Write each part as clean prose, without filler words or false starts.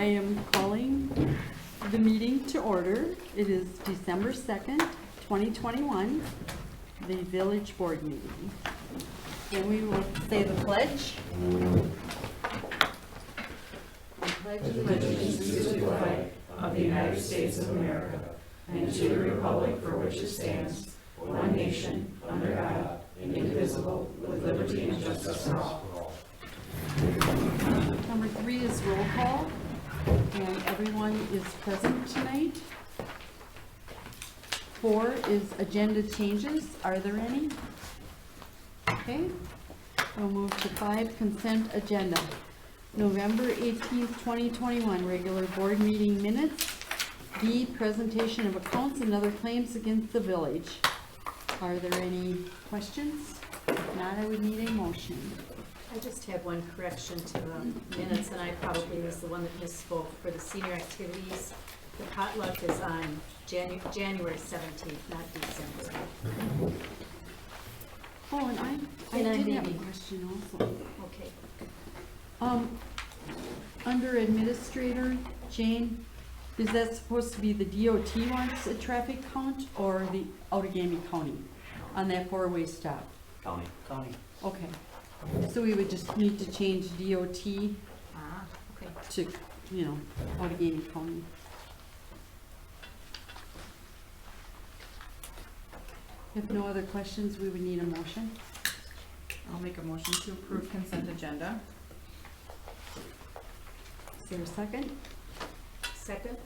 I am calling the meeting to order. It is December 2nd, 2021, the village board meeting. And we will say the pledge. I pledge allegiance to the flag of the United States of America and to the republic for which it stands, one nation, under God, indivisible, with liberty and justice for all. Number 3 is roll call, and everyone is present tonight. 4 is agenda changes. Are there any? Okay. We'll move to 5, consent agenda. November 18th, 2021, regular board meeting minutes. B, presentation of accounts and other claims against the village. Are there any questions? If not, I would need a motion. I just have one correction to the minutes, and I probably was the one that misspoke. For the senior activities, the potluck is on January 17th, not December. Oh, and I And did have a maybe- question also. Okay. Under administrator, Jane, is that supposed to be the DOT wants a traffic count or the Outagamie County on that four-way stop? County. Okay, so we would just need to change DOT Ah, okay. to, Outagamie County. If no other questions, we would need a motion. I'll make a motion to approve consent agenda. Is there a second? Second?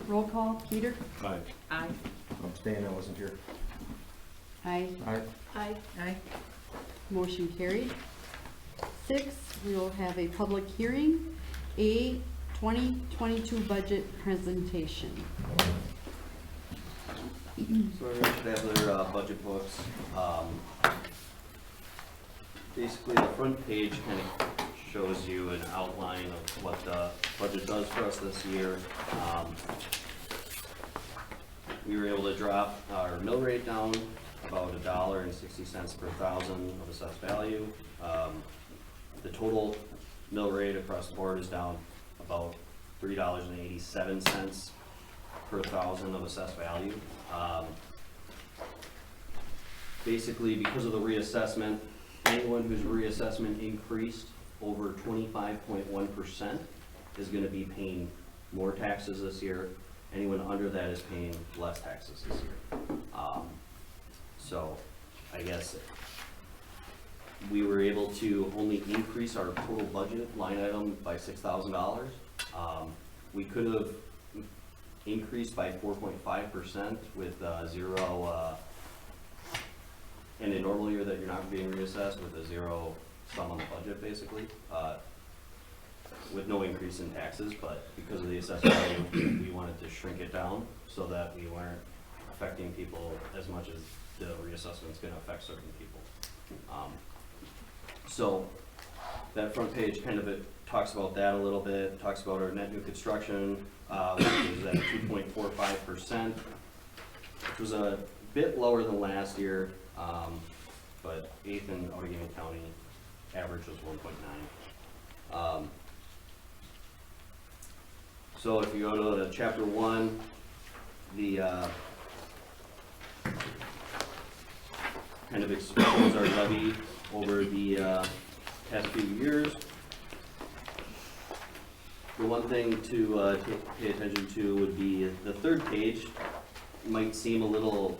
Roll call, Peter? Aye. Aye. Abstain, I wasn't here. Aye. Aye. Aye. Aye. Motion carried. 6, we will have a public hearing, A, 2022 budget presentation. So everyone should have their budget books. Basically, the front page kind of shows you an outline of what the budget does for us this year. We were able to drop our mill rate down about $1.60 per thousand of assessed value. The total mill rate across the board is down about $3.87 per thousand of assessed value. Basically, because of the reassessment, anyone whose reassessment increased over 25.1% is going to be paying more taxes this year. Anyone under that is paying less taxes this year. So I guess we were able to only increase our total budget line item by $6,000. We could have increased by 4.5% with zero, in a normal year that you're not being reassessed, with a zero sum on the budget basically, with no increase in taxes. But because of the assessed value, we wanted to shrink it down so that we weren't affecting people as much as the reassessment's going to affect certain people. So that front page kind of talks about that a little bit, talks about our net new construction, which is at 2.45%, which was a bit lower than last year, but 8th in Outagamie County average was 1.9. So if you go to chapter 1, the kind of exposes our levy over the past few years. The one thing to pay attention to would be the third page. Might seem a little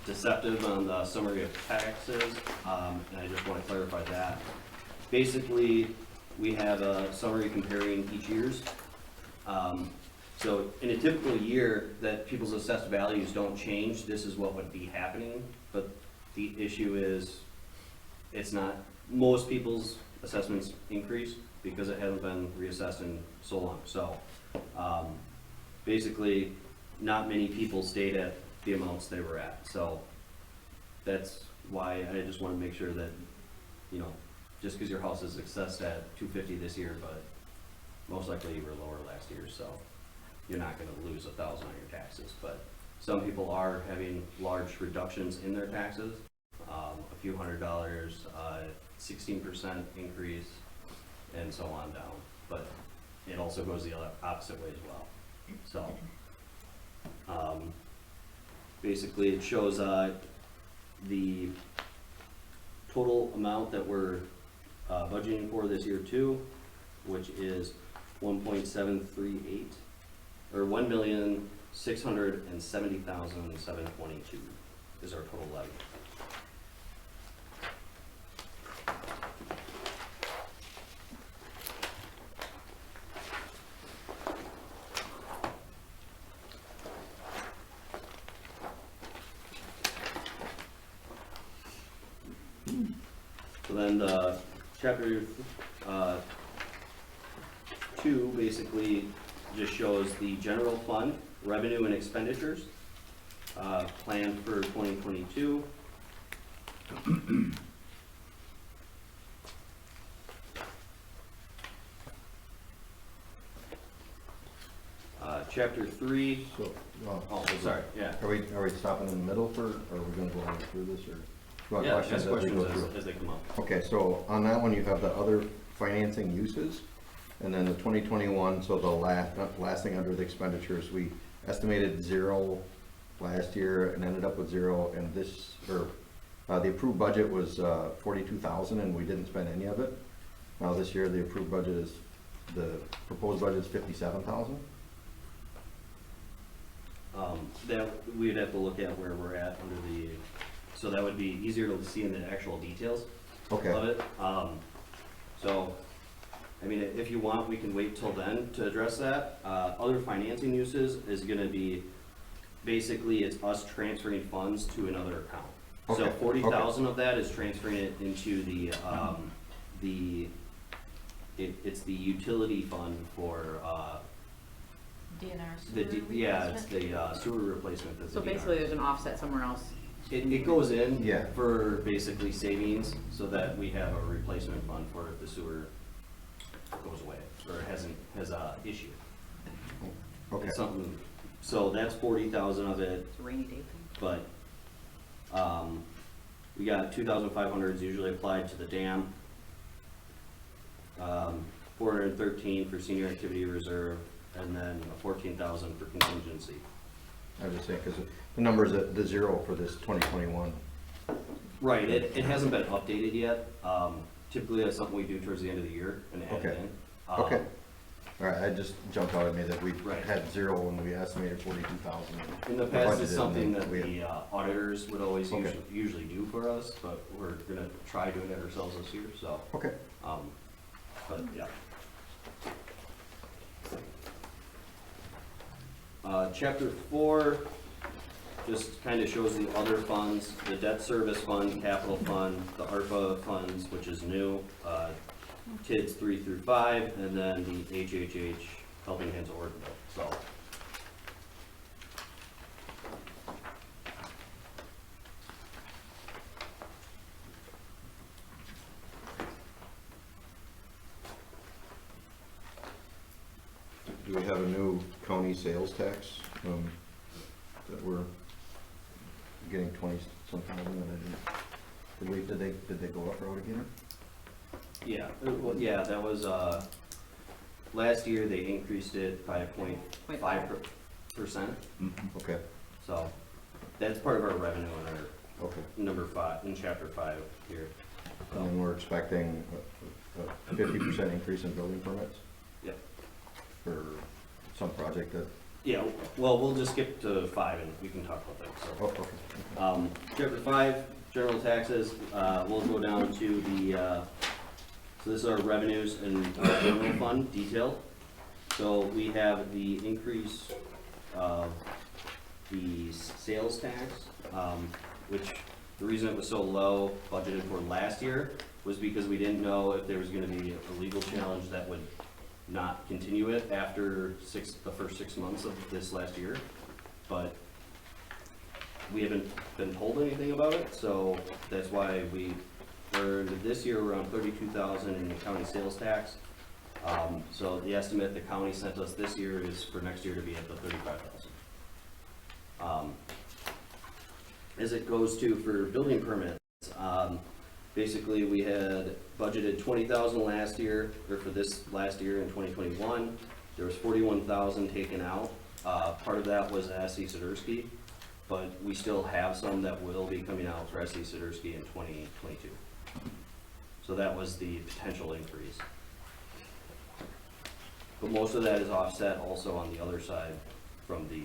deceptive on the summary of taxes, and I just want to clarify that. Basically, we have a summary comparing each year's. So in a typical year that people's assessed values don't change, this is what would be happening. But the issue is, it's not, most people's assessments increase because it hasn't been reassessed in so long. So basically, not many people stayed at the amounts they were at. So that's why I just want to make sure that, just because your house is assessed at $250 this year, but most likely you were lower last year, so you're not going to lose $1,000 on your taxes. But some people are having large reductions in their taxes, a few $100s, 16% increase, and so on down. But it also goes the opposite way as well. So, basically it shows, the total amount that we're, budgeting for this year too, which is 1.738, or 1,670,722 is our total levy. So then the chapter 2 basically just shows the general fund revenue and expenditures planned for 2022. Chapter 3. So, Oh, sorry. Yeah. Are we stopping in the middle or are we gonna go on through this, or? you want Yeah. questions Ask as we go questions through? as they come up. Okay, so on that one, you have the other financing uses, and then the 2021, so the last thing under the expenditures, we estimated 0 last year and ended up with 0, and this, or, the approved budget was 42,000 and we didn't spend any of it. Now this year, the approved budget is, the proposed budget is 57,000. That we'd have to look at where we're at under the, so that would be easier to see in the actual details Okay, of it. So, I mean, if you want, we can wait till then to address that. Other financing uses is gonna be, basically, it's us transferring funds to another account. So Okay, 40,000 of that is transferring it into it's the utility fund for, DNR it's the sewer replacement that's So the DNR. basically, there's an offset somewhere else. It goes in Yeah. for basically savings, so that we have a replacement fund for if the sewer goes away, or has a issue. okay. It's something, so that's 40,000 of it, It's a rainy day thing. but, we got 2,500 is usually applied to the dam. 413 for senior activity reserve, and then 14,000 for contingency. I was just saying, because the number's at the 0 for this 2021. Right, it hasn't been updated yet. Typically, that's something we do towards the end of the year and add it Okay. in. Okay. All right, I just jumped out at me that we Right. had 0 when we estimated 42,000. In the past, it's budgeted, something and that we- the auditors would always Okay. usually do for us, but we're gonna try doing it ourselves this year, so, Okay, but yeah. Chapter 4 just kind of shows the other funds, the debt service fund, capital fund, the ARPA funds, which is new, TIDS 3 through 5, and then the HHH Helping Hands of Hortonville, so. do we have a new county sales tax, that we're getting 20-some thousand that I didn't, did they go up road again? Yeah, well, yeah, that was, last year they increased it by 0.5%, Okay, so that's part of our revenue in our okay. number 5, in chapter 5 here. And then we're expecting a 50% increase in building permits Yep. for some project that, Yeah, well, we'll just skip to 5 and we can talk about that, oh, so. okay. Chapter 5, general taxes, we'll go down to the, so this is our revenues and general fund detail. So we have the increase of the sales tax, which the reason it was so low budgeted for last year was because we didn't know if there was gonna be a legal challenge that would not continue it after the first 6 months of this last year. But we haven't been told anything about it, so that's why we earned this year around 32,000 in the county sales tax. So the estimate the county sent us this year is for next year to be at the 35,000. As it goes to for building permits, basically, we had budgeted 20,000 last year, or for this last year in 2021. There was 41,000 taken out. Part of that was S.E. Swiderski, but we still have some that will be coming out for S.E. Swiderski in 2022. So that was the potential increase. But most of that is offset also on the other side from the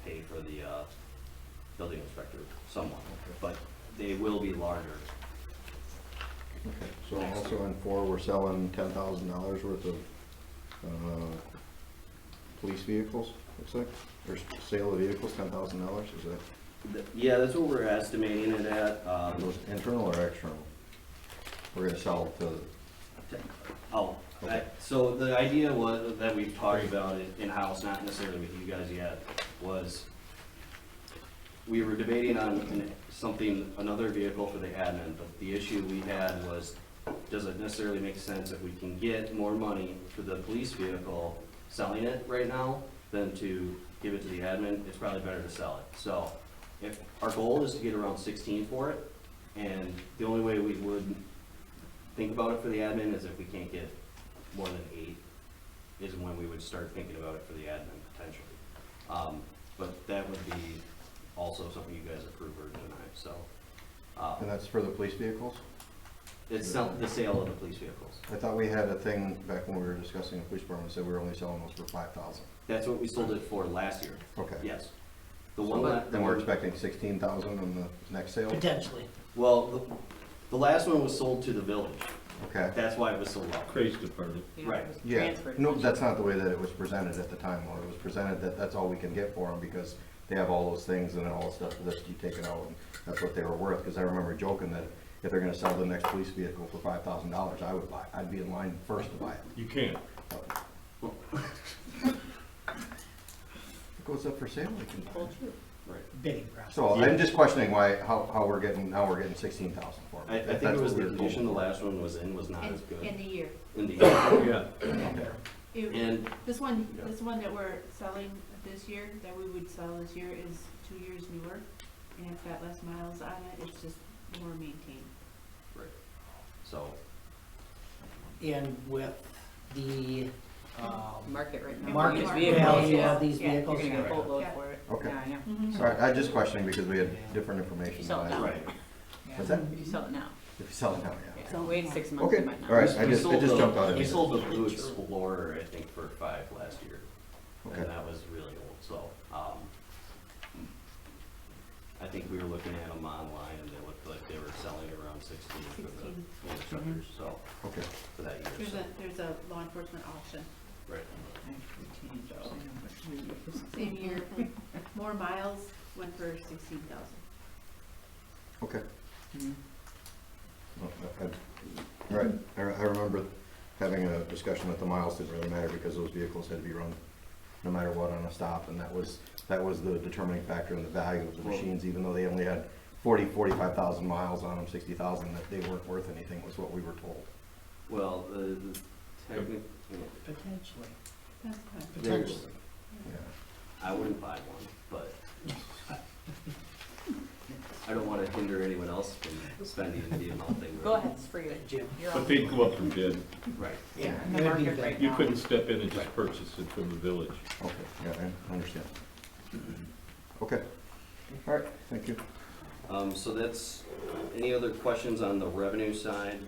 pay for the building inspector somewhat, but they will be larger. Okay, so also on 4, we're selling $10,000 worth of police vehicles, looks like, or sale of vehicles, $10,000, is that, Yeah, that's what we're estimating it at. are those internal or external? We're gonna sell to, Oh, so the idea was, that we've talked about it in-house, not necessarily with you guys yet, was we were debating on another vehicle for the admin, but the issue we had was, does it necessarily make sense if we can get more money for the police vehicle, selling it right now, than to give it to the admin? It's probably better to sell it. So, if our goal is to get around 16 for it, and the only way we would think about it for the admin is if we can't get more than 8, is when we would start thinking about it for the admin potentially. But that would be also something you guys approve or deny, so. and that's for the police vehicles? It's the sale of the police vehicles. I thought we had a thing back when we were discussing the police department, said we were only selling those for 5,000. That's what we sold it for last year. Okay. Yes. The one that, Then we're expecting 16,000 in the next sale? Potentially. well, the last one was sold to the village. Okay. That's why it was so low. Crazy department. Right. Yeah, no, that's not the way that it was presented at the time, though. It was presented that that's all we can get for them because they have all those things and all the stuff that's you taken out, and that's what they were worth. Because I remember joking that if they're gonna sell the next police vehicle for $5,000, I would buy it. I'd be in line first to buy it. You can't. If it goes up for sale, we can buy it. Right. Bidding process. So I'm just questioning how we're getting, now we're getting 16,000 for I it. think it was the condition the last one was in was not as good. In the year. In the Yeah. Okay. And This one that we're selling this year, that we would sell this year, is 2 years newer, and it's got less miles on it, it's just more maintained. right. So And with the, Market right now. market Market value yeah. of these Yeah, you're vehicles. You're gonna get a yeah. boatload Yeah. for it. Okay. Yeah, Mm-hmm. All right, I just questioning because we had different information. Sell it than I- now. right. What's that? If you sell it now. If you sell it now, yeah. Yeah. Wait 6 months, Okay, you might not. all right, We it sold just the- jumped out at me. We sold the Blue Explorer, I think, for 5 last year. Okay. And that was really old, so, I think we were looking at them online and they looked like they were selling around 16 for the 16. instructors, so, Okay. for that year. So, There's a law enforcement auction, right. same year, more miles, went for 16,000. Okay. Mhm. Well, All right, I remember having a discussion that the miles didn't really matter because those vehicles had to be run no matter what on a stop, and that was the determining factor in the value of the machines, even though they only had 45,000 miles on them, 60,000, that they weren't worth anything, was what we were told. Well, the technic, Potentially. That's fine. Potentially. Yeah. I wouldn't buy one, but I don't want to hinder anyone else from spending the amount they would. Go ahead, it's for you. Jim. You're But on. they'd go up for bid. Right. Yeah. In the it would be market good. right You now. couldn't step in and just purchase it from the village. Okay, yeah, I understand. Okay. All right, thank you. So that's, any other questions on the revenue side?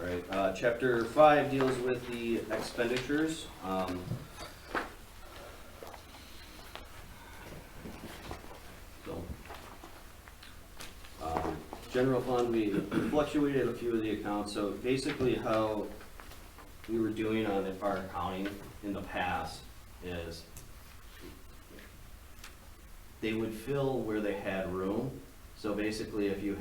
All right, chapter 5 deals with the expenditures. So, general fund, we fluctuated a few of the accounts, so basically how we were doing on our accounting in the past is they would fill where they had room. So basically, if you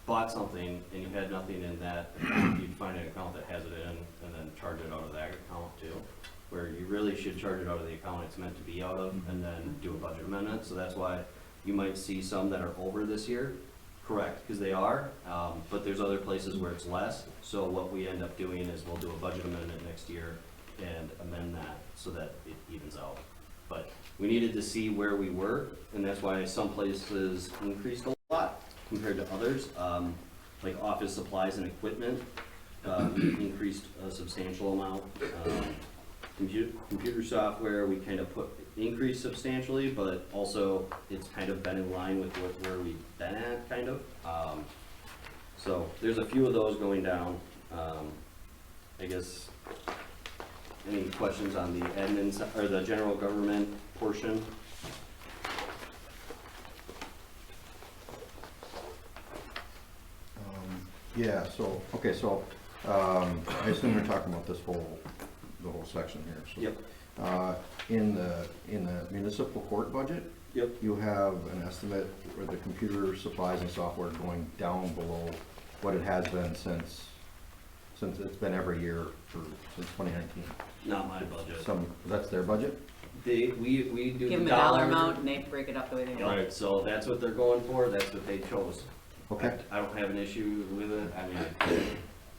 bought something and you had nothing in that account, you'd find an account that has it in and then charge it out of that account too. Where you really should charge it out of the account it's meant to be out of and then do a budget amendment. So that's why you might see some that are over this year. Correct, because they are, but there's other places where it's less. So what we end up doing is we'll do a budget amendment next year and amend that so that it evens out. But we needed to see where we were, and that's why some places increased a lot, compared to others. Like office supplies and equipment, we increased a substantial amount. Computer software, we kind of increased substantially, but also it's kind of been in line with where we've been at, kind of. So there's a few of those going down. I guess, any questions on the admin, or the general government portion? Yeah, so, okay, so, I assume you're talking about this the whole section here, so. Yep. In the municipal court budget, Yep. you have an estimate for the computer supplies and software going down below what it has been since it's been every year since 2019. Not my budget. That's their budget? We do Give them the a dollar amount and they break it up the way they want. Right, so that's what they're going for, that's what they chose. Okay, I don't have an issue with it, I mean,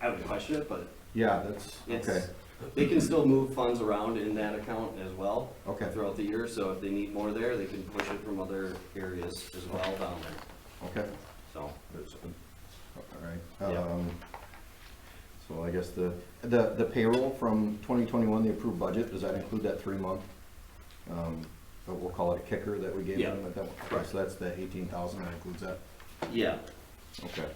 I would question it, but yeah, that's, okay, it's, they can still move funds around in that account as well. Okay. Throughout the year, so if they need more there, they can push it from other areas as well down there, okay. so. That's good. All right. Yeah. So I guess the payroll from 2021, the approved budget, does that include that 3-month? But we'll call it a kicker that we gave Yeah. them at that one. Okay, Correct. so that's the 18,000, that includes that? Yeah, Okay.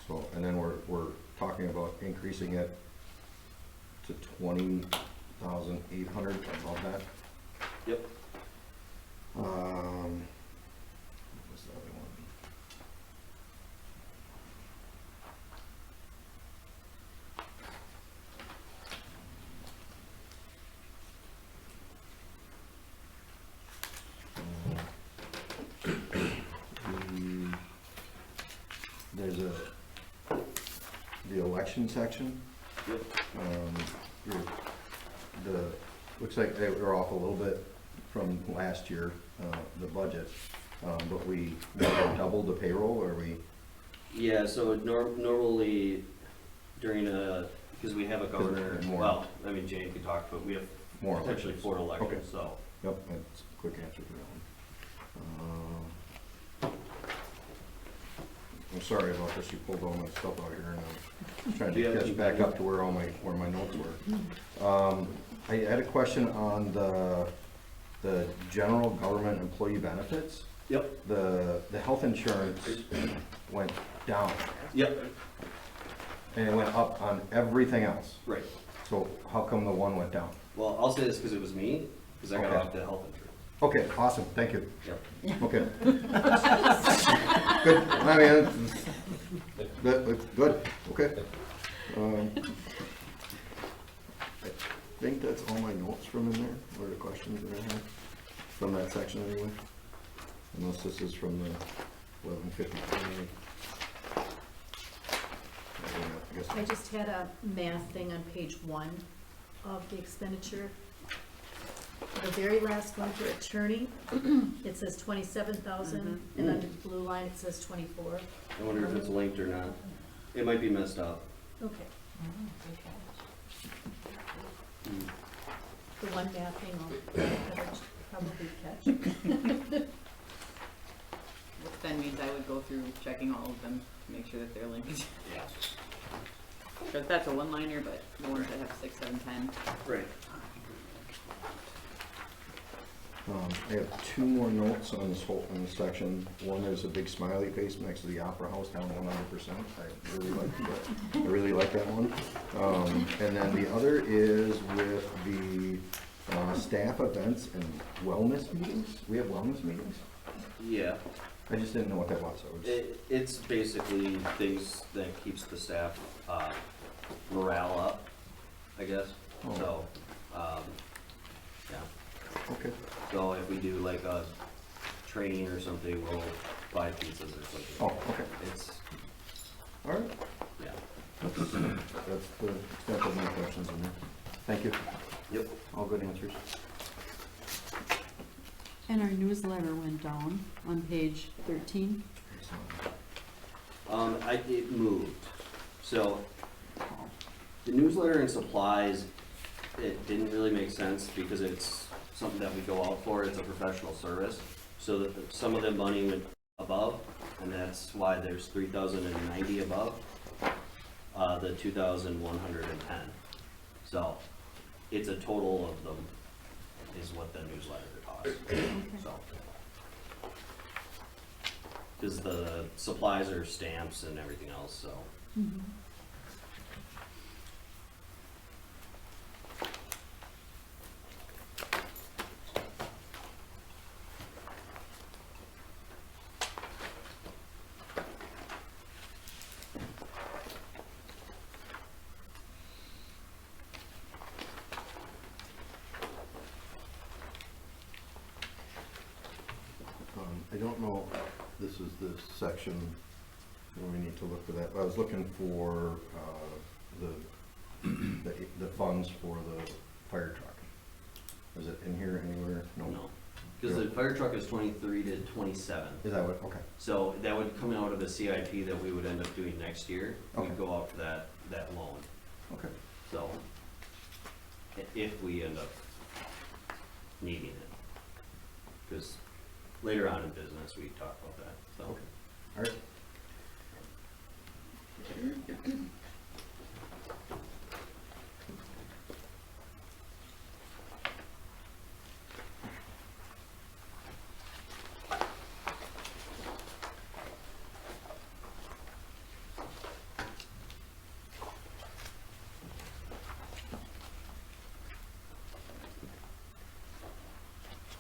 So, and then we're talking about increasing it to 20,800, above that? yep. What was the other one? There's the election section. Yep. Looks like they were off a little bit from last year, the budget, but we doubled the payroll, or we? Yeah, so normally during because we have a governor, more. well, I mean, Jane could talk, but we have More potentially elections. 4 elections, Okay. so. Yep, that's a quick answer to that one. I'm sorry about this, you pulled all my stuff out here, and I'm trying Do you to have catch any- back up to where my notes were. I had a question on the general government employee benefits. Yep. The health insurance went down, Yep, and it went up on everything else. right. So how come the one went down? Well, I'll say this because it was me, because I got Okay. off the health insurance. Okay, awesome, thank you. Yep. Okay. Good, I mean, good, okay. I think that's all my notes from in there, or the questions that I had, from that section anyway. Unless this is from the 1153. I just had a math thing on page 1 of the expenditure. The very last one for attorney, it says 27,000, and under the blue line, it says 24. I wonder if it's linked or not. It might be messed up. Okay. The one math thing I'll probably catch. Which then means I would go through checking all of them to make sure that they're linked. Yeah. Because that's a one-liner, but the ones that have 6, 7, 10. Right. I have 2 more notes on this whole, in this section. One is a big smiley face next to the Opera House, down 100%. I really like that one. And then the other is with the staff events and wellness meetings. We have wellness meetings? Yeah. I just didn't know what that was. It's basically things that keeps the staff morale up, I guess. Oh. So, yeah. Okay. So if we do like a training or something, we'll buy pizzas or something. Oh, okay. It's, All right. yeah. That's the extent of my questions in there. Thank you. Yep. All good answers. And our newsletter went down on page 13. It moved. So the newsletter and supplies, it didn't really make sense because it's something that we go out for. It's a professional service. So that some of the money went above, and that's why there's 3,090 above, the 2,110. So, it's a total of them, is what the newsletter costs, so. Cause the supplies are stamps and everything else, so. Mhm. I don't know, this is the section where we need to look for that, but I was looking for, the funds for the fire truck. Is it in here anywhere? No, cause the fire truck is 23 to 27. Is that what, okay, So that would come out of the CIP that we would end up doing next year. Okay. We'd go out for that loan, okay. so. If we end up needing it. Cause later on in business, we talk about that, so. Okay. All right.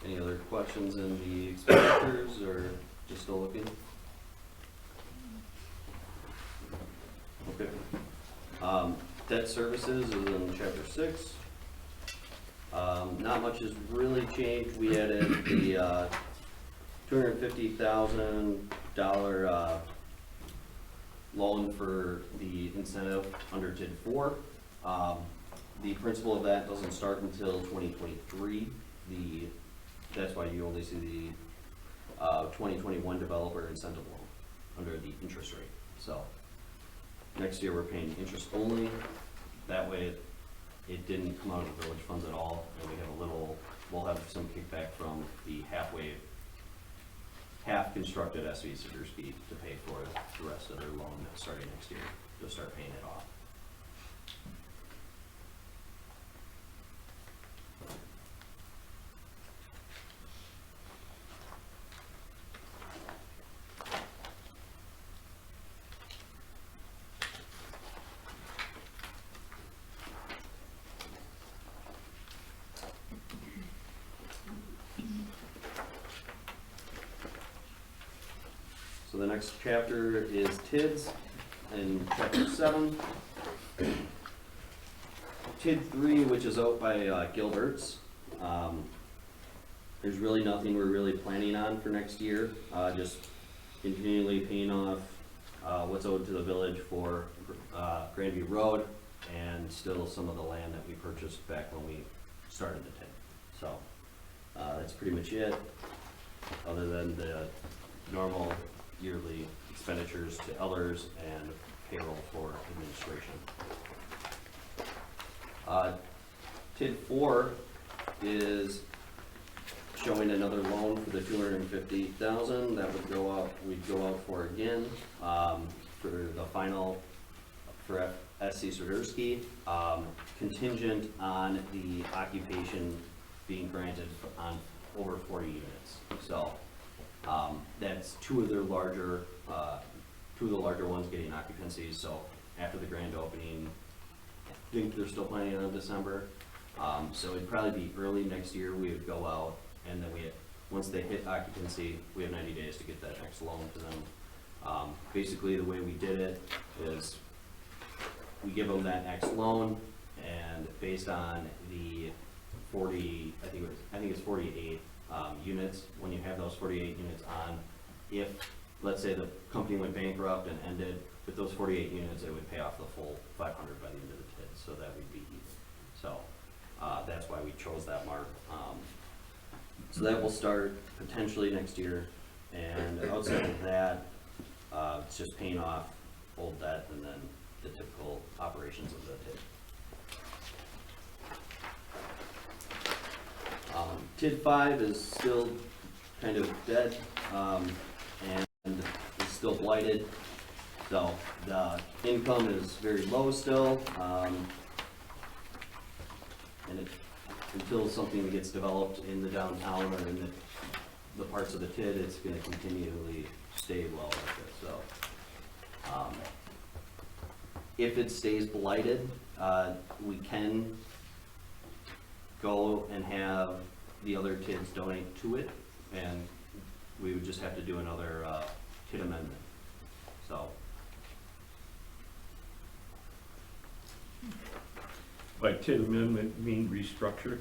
Any other questions in the expenditures, or just still looking? Okay. Debt services is in chapter 6. Not much has really changed. We added the $250,000 loan for the incentive under TID 4. The principal of that doesn't start until 2023. That's why you only see the 2021 developer incentive loan under the interest rate. So next year we're paying interest only. That way it didn't come out of the village funds at all, and we have we'll have some kickback from the half constructed SV Swiderski to pay for the rest of their loan that's starting next year. They'll start paying it off. So the next chapter is TIDS, in chapter 7. TID 3, which is out by Gilbert's. There's really nothing we're really planning on for next year, just continually paying off what's owed to the village for Grandview Road, and still some of the land that we purchased back when we started the TID. So that's pretty much it, other than the normal yearly expenditures to others and payroll for administration. TID 4 is showing another loan for the $250,000 that we'd go out for again, for the final, for SC Swiderski, contingent on the occupation being granted on over 40 units. So that's two of the larger ones getting occupancies. So after the grand opening, I think they're still planning on December. So it'd probably be early next year we would go out, and then once they hit occupancy, we have 90 days to get that next loan to them. Basically the way we did it is we give them that next loan, and based on the 40, I think it's 48 units, when you have those 48 units on, if, let's say the company went bankrupt and ended, with those 48 units, it would pay off the full 500 by the end of the TID, so that would be even. So that's why we chose that mark. So that will start potentially next year, and outside of that, it's just paying off old debt and then the typical operations of the TID. TID 5 is still kind of dead, and still blighted. So the income is very low still, and until something gets developed in the downtown or in the parts of the TID, it's gonna continually stay low like this, so. If it stays blighted, we can go and have the other TIDs donate to it, and we would just have to do another TID amendment, so. By TID amendment, mean restructure?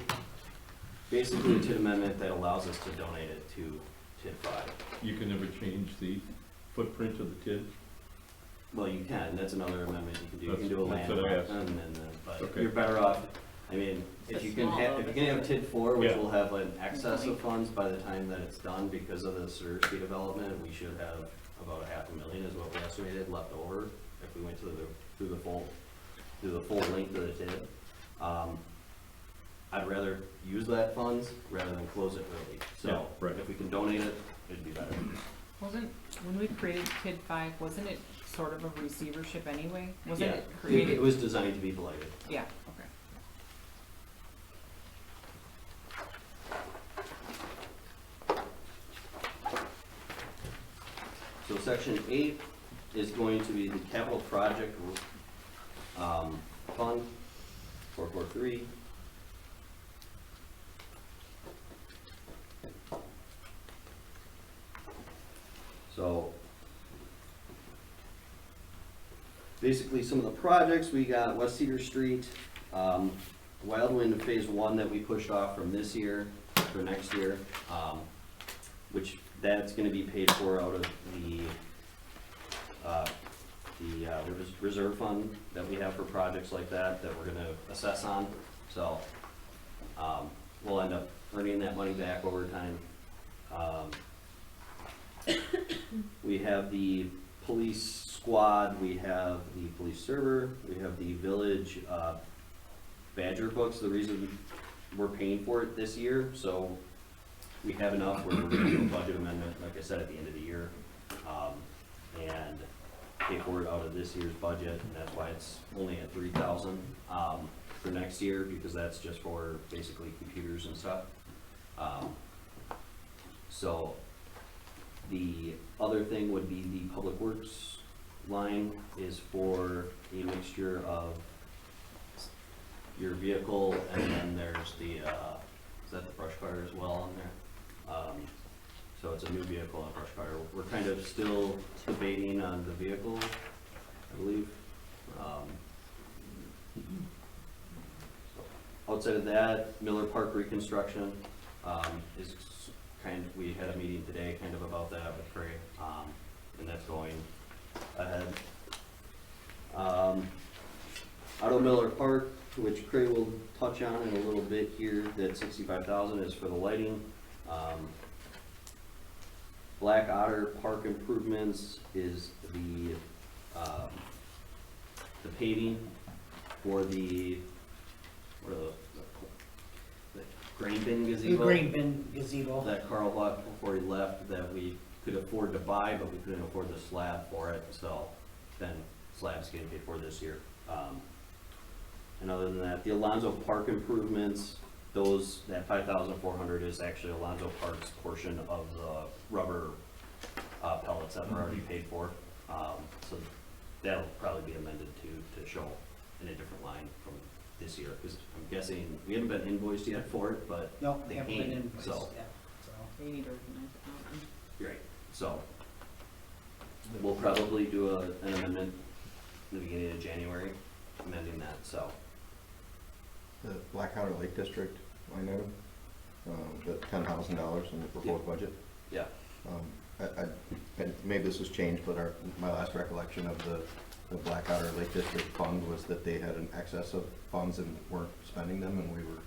Basically, a TID amendment that allows us to donate it to TID 5. You can never change the footprint of the TID? Well, you can, that's another amendment you can do. You can do a That's land what I asked. amendment, but Okay. you're better off, I mean, if you can have, if you can have TID 4, which Yeah. will have an excess of funds by the time that it's done because of the Surrey development, we should have about $500,000 is what we estimated left over if we went through the full length of the TID. I'd rather use that funds rather than close it early. Yeah, So right. if we can donate it, it'd be better. When we created TID 5, wasn't it sort of a receivership anyway? Wasn't Yeah, it it created? was designed to be blighted. Yeah, okay. So section 8 is going to be the capital project fund, 443. So basically some of the projects, we got West Cedar Street, Wildwind Phase 1 that we pushed off from this year for next year, which that's gonna be paid for out of the reserve fund that we have for projects like that we're gonna assess on. So, we'll end up earning that money back over time. We have the police squad, we have the police server, we have the village, badger books. The reason we're paying for it this year, so we have enough where we're gonna do a budget amendment, like I said, at the end of the year, and pay for it out of this year's budget, and that's why it's only at 3,000, for next year, because that's just for basically computers and stuff. So, the other thing would be the public works line is for a mixture of your vehicle, and then there's the, is that the brush cutter as well on there? So it's a new vehicle and a brush cutter. We're kind of still debating on the vehicle, I believe. Outside of that, Miller Park reconstruction is we had a meeting today kind of about that with Craig, and that's going ahead. Out of Miller Park, which Craig will touch on in a little bit here, that 65,000 is for the lighting. Black Otter Park improvements is the paving for the grain bin The gazebo. green bin gazebo. That Carl bought before he left, that we could afford to buy, but we couldn't afford the slab for it, so then slab's getting paid for this year. And other than that, the Alonzo Park improvements, that 5,400 is actually Alonzo Park's portion of the rubber pellets that are already paid for. So that'll probably be amended to show in a different line from this year, because I'm guessing, we haven't been invoiced yet for it, but No, they they haven't been came, invoiced so, yet, so. They need to organize it now. you're right, so we'll probably do an amendment in the beginning of January, amending that, so. The Blackwater Lake District line item, the $10,000 in the proposed budget. Yeah, And maybe this has changed, but my last recollection of the Blackwater Lake District fund was that they had an excess of funds and weren't spending them, and we were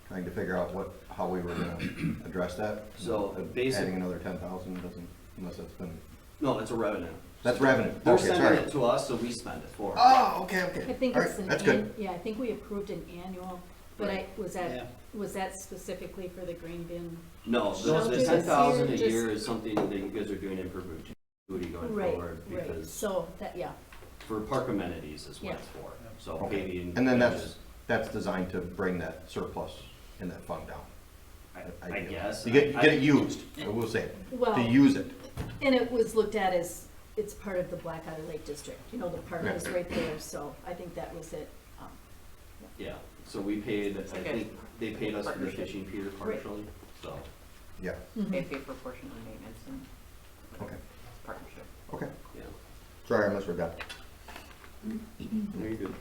trying to figure out how we were gonna address that. So, And basic- adding another 10,000 doesn't, unless that's been, no, it's a revenue. that's revenue. They're Okay, sending sorry. it to us, so we spend it for it. Oh, okay. I think All it's right, an, that's good. yeah, I think we approved an annual, but Yeah. was that specifically for the green bin? No, Shelter the this 10,000 a year, year is something that you guys are doing in perpetuity. going Right, forward, right, because so, that, yeah, for park amenities is what it's for, so Okay. paving. And then benches, that's designed to bring that surplus in that fund down. I guess. You get it used, I will say, it, well, to use it. and it was looked at as, it's part of the Blackwater Lake District, you know, the park Yeah. is right there, so I think that was it. Yeah, so we paid, I like a think they paid us for the partnership. fishing pier partially, so. Yeah, They pay for a portion of the maintenance and okay, partnership. okay. Yeah. Sorry, I misread that. There you go.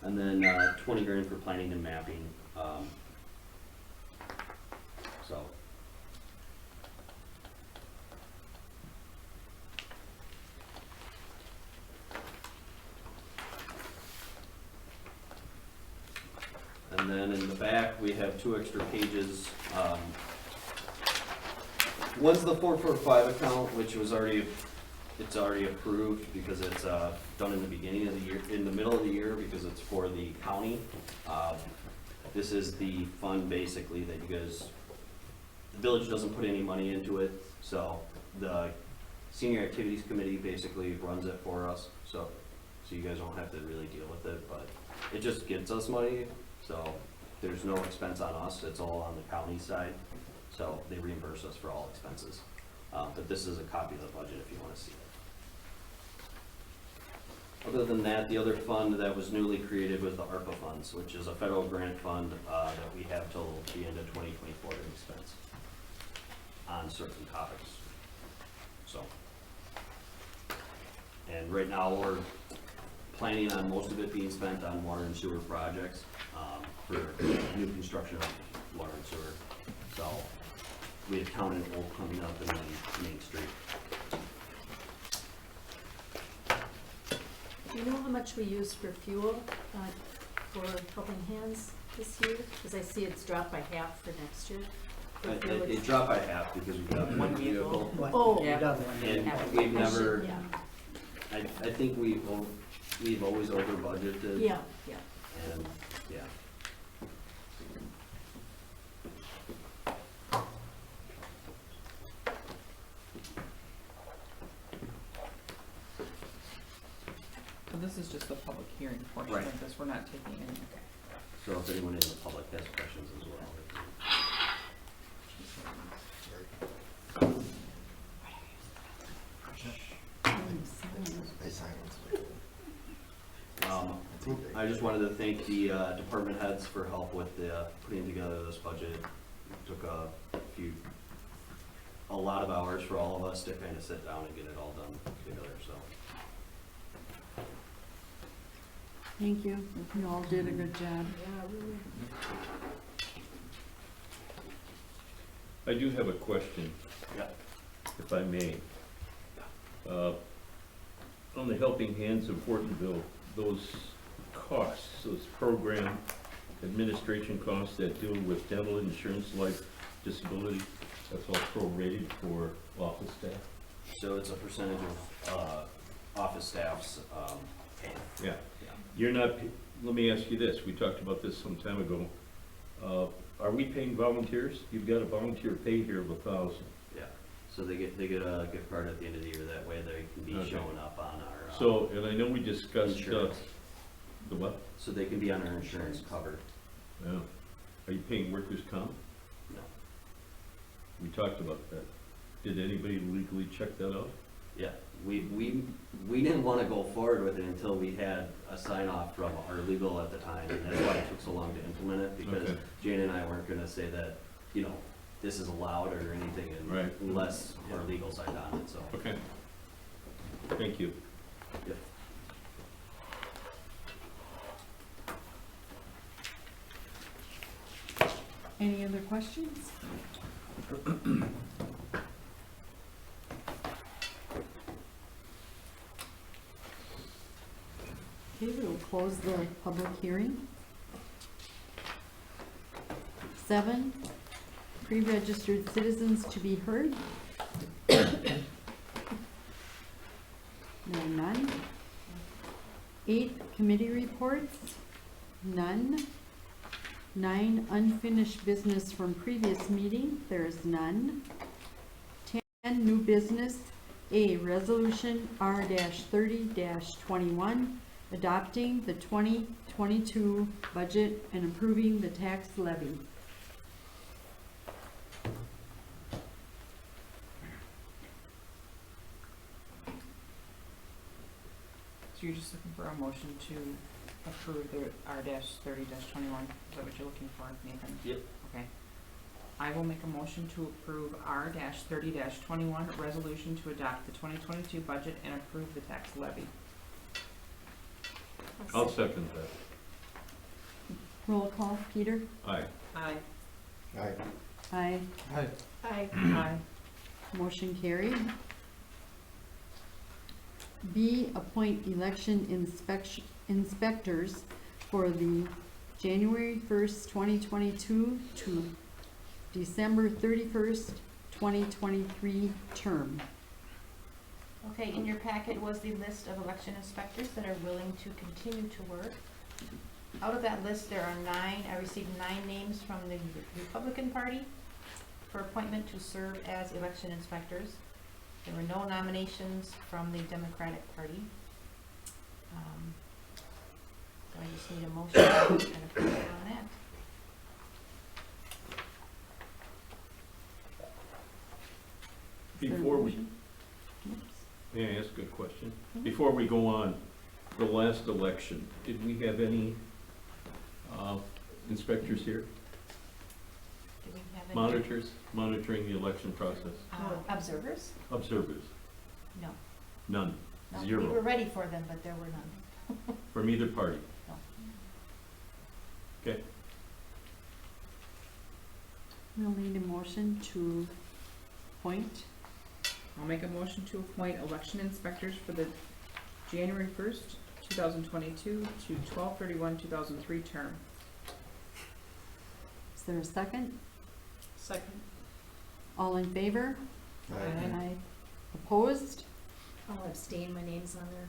And then, 20 grand for planning and mapping, so. And then in the back, we have 2 extra pages. One's the 445 account, which was already, it's already approved because it's done in the beginning of the year, in the middle of the year, because it's for the county. This is the fund basically that you guys, the village doesn't put any money into it, so the senior activities committee basically runs it for us, so you guys don't have to really deal with it, but it just gets us money, so there's no expense on us, it's all on the county side, so they reimburse us for all expenses. But this is a copy of the budget if you wanna see it. Other than that, the other fund that was newly created was the ARPA funds, which is a federal grant fund, that we have till the end of 2024 to expense on certain topics, so. And right now, we're planning on most of it being spent on water and sewer projects, for new construction of water and sewer. So, we have Town and Old coming up and then Main Street. Do you know how much we use for fuel, for Helping Hands this year? Because I see it's dropped by half for next year. For fuel It dropped by half because we've got one vehicle, What? Oh. You're done one. and I we've never, should- Yeah, I think we've always over budgeted. yeah, yeah. And, yeah. So this is just the public hearing portion Right. of this, we're not taking any, okay. So if anyone in the public has questions as well. I silence. I just wanted to thank the department heads for help with the putting together this budget. It took a lot of hours for all of us to kind of sit down and get it all done together, so. Thank you. You all did a good job. Yeah, really. I do have a question, Yeah. if I may. On the Helping Hands of Hortonville, those costs, those program administration costs that deal with dental insurance, life, disability, that's all prorated for office staff? So it's a percentage of office staff's pay. Yeah. Yeah. You're not, let me ask you this, we talked about this some time ago. Are we paying volunteers? You've got a volunteer pay here of 1,000. Yeah. So they get a gift card at the end of the year, that way they can be Okay. showing up on our So, and I know we discussed, insurance. the what? So they can be on our insurance covered. Yeah. Are you paying workers' comp? No. We talked about that. Did anybody legally check that out? Yeah, we didn't want to go forward with it until we had a sign off from our legal at the time, and that's why it took so long to implement it, because Okay. Jane and I weren't gonna say that, you know, this is allowed or anything Right. unless our legal signed on it, so. Okay. Thank you. Yep. Any other questions? Okay, we'll close the public hearing. 7, pre-registered citizens to be heard. There are none. 8, committee reports, none. 9, unfinished business from previous meeting, there is none. And new business, A, resolution R-30-21, adopting the 2022 budget and approving the tax levy. So you're just looking for a motion to approve the R-30-21, is that what you're looking for, Nathan? Yep. Okay. I will make a motion to approve R-30-21, a resolution to adopt the 2022 budget and approve the tax levy. I'll second that. Roll call, Peter? Aye. Aye. Aye. Aye. Aye. Aye. Motion carried. B, appoint election inspectors for the January 1st, 2022 to December 31st, 2023 term. Okay, in your packet was the list of election inspectors that are willing to continue to work. Out of that list, there are 9, I received 9 names from the Republican Party for appointment to serve as election inspectors. There were no nominations from the Democratic Party. So I just need a motion and approval on that. Before we, may I ask a question? Before we go on, the last election, did we have any inspectors here? Do we have any? Monitors, monitoring the election process? Observers? Observers? No. None? No. We Zero? were ready for them, but there were none. From either party? No. Okay. We'll need a motion to appoint. I'll make a motion to appoint election inspectors for the January 1st, 2022 to 12/31/2003 term. Is there a second? Second. All in favor? Aye. Opposed? I'll abstain, my name's on there.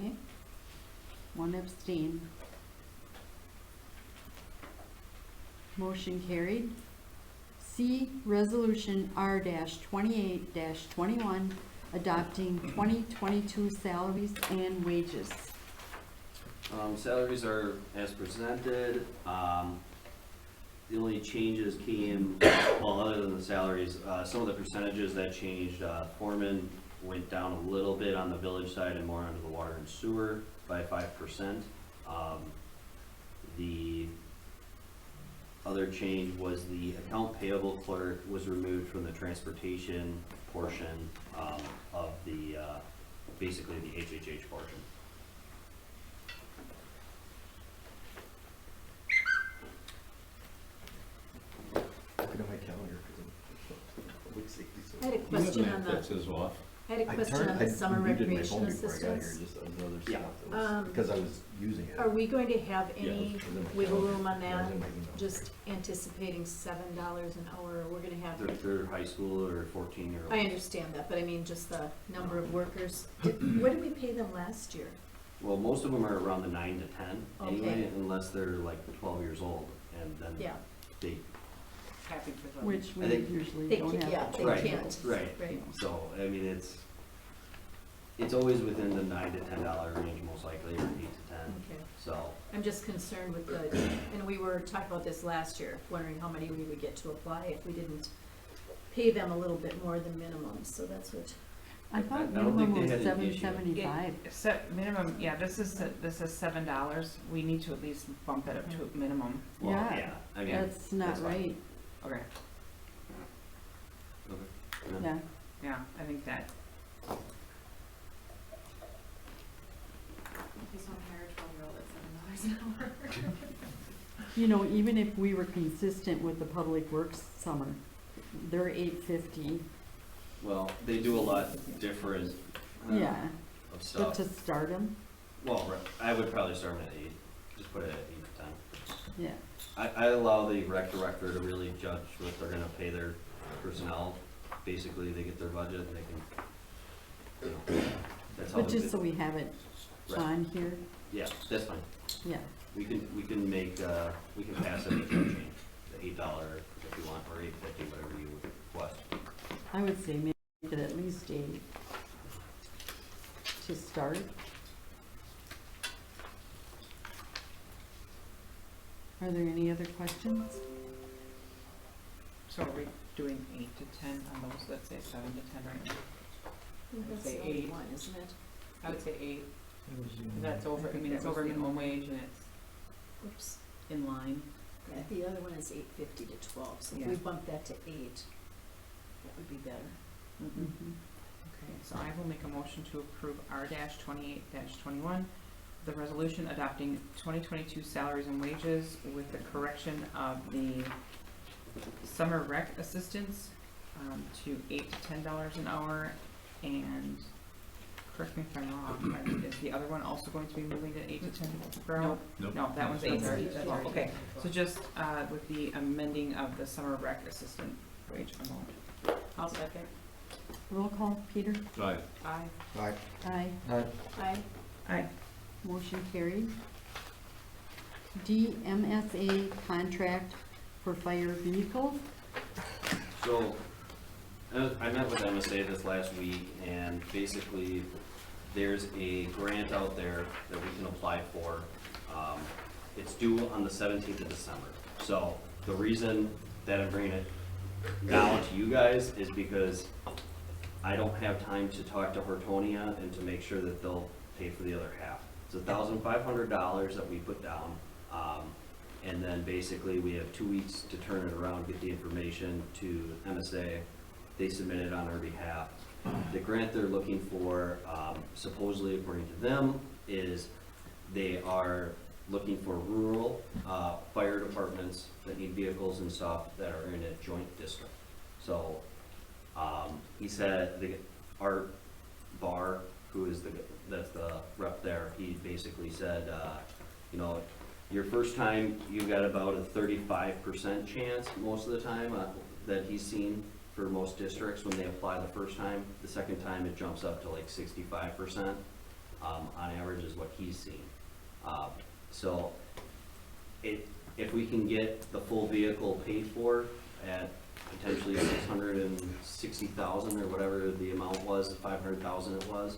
Okay. One abstain. Motion carried. C, resolution R-28-21, adopting 2022 salaries and wages. Salaries are as presented. The only changes came, well, other than the salaries, some of the percentages that changed, foreman went down a little bit on the village side and more onto the water and sewer by 5%. The other change was the account payable clerk was removed from the transportation portion of the, basically the HHH portion. Look at my calendar. 'Cause I'm- I had a question on That the, says off. I had a question on the summer muted my recreation phone before I got here, assistance. just on the other Yeah. stuff that was- Because I was using it. Are we going to have Yeah, any It was in my wiggle calendar. room on It was that? in my email. Just anticipating $7 an hour, or we're gonna have, They're high school or 14-year-olds. I understand that, but I mean, just the number of workers. What did we pay them last year? Well, most of them are around the 9 to 10 anyway, Okay. unless they're like 12 years old, and then Yeah, they, Happy for them. Which we I think- usually they don't can't, have. yeah, they Right, can't. right. Right. so, I mean, it's always within the $9 to $10 range most likely, or 8 to 10, Okay. so. I'm just concerned with the, and we were talking about this last year, wondering how many we would get to apply if we didn't pay them a little bit more than minimum, so that's what, I thought I don't minimum think was they had an issue. $7.75. Set minimum, yeah, this is $7. We need to at least bump it up to a minimum. Well, Yeah, I mean. That's not that's fine. right. Okay, Okay. And then- Yeah. yeah, I think that, Please don't hire a 12-year-old at $7 an hour. You know, even if we were consistent with the public works summer, they're $8.50. Well, they do a lot different Yeah, of but stuff. to start them, Well, right, I would probably start them at 8, just put it at 8 to 10. yeah. I allow the rec director to really judge what they're gonna pay their personnel. Basically, they get their budget and they can, you know, that's how. But just so we have it Right. on here, Yeah, that's fine. yeah. We can make, we can pass it at change, the $8 if you want, or $8.50, whatever you request. I would say maybe make it at least a, to start. Are there any other questions? So are we doing 8 to 10 on those, let's say 7 to 10 right now? That's Say the only 8. one, isn't it? I would say 8, It was, 'cause that's over, I mean, it's over minimum wage and it's Oops. in line. Yeah, the other one is 850 to 12, so if we Yeah. bump that to 8, that would be better. Mm-hmm. Okay, so I will make a motion to approve R-28-21, the resolution adopting 2022 salaries and wages with the correction of the summer rec assistants to $8 to $10 an hour, and correct me if I'm wrong, but is the other one also going to be moving to 8 to 10 per hour? Nope. No, that one's 8 That's as well, eight. okay. So just with the amending of the summer rec assistant wage amount. I'll second. Roll call, Peter? Aye. Aye. Aye. Aye. Aye. Aye. Motion carried. DMSA contract for fire vehicles. So, I met with MSA this last week, and basically, there's a grant out there that we can apply for. It's due on the 17th of December. So, the reason that I'm bringing it now to you guys is because I don't have time to talk to Hortonia and to make sure that they'll pay for the other half. It's $1,500 that we put down, and then basically we have 2 weeks to turn it around, get the information to MSA. They submit it on our behalf. The grant they're looking for, supposedly according to them, is they are looking for rural fire departments that need vehicles and stuff that are in a joint district. So he said Art Barr, who is that's the rep there, he basically said, you know, your first time, you got about a 35% chance most of the time that he's seen for most districts when they apply the first time. The second time, it jumps up to like 65% on average is what he's seen. So if we can get the full vehicle paid for at potentially 660,000 or whatever the amount was, 500,000 it was,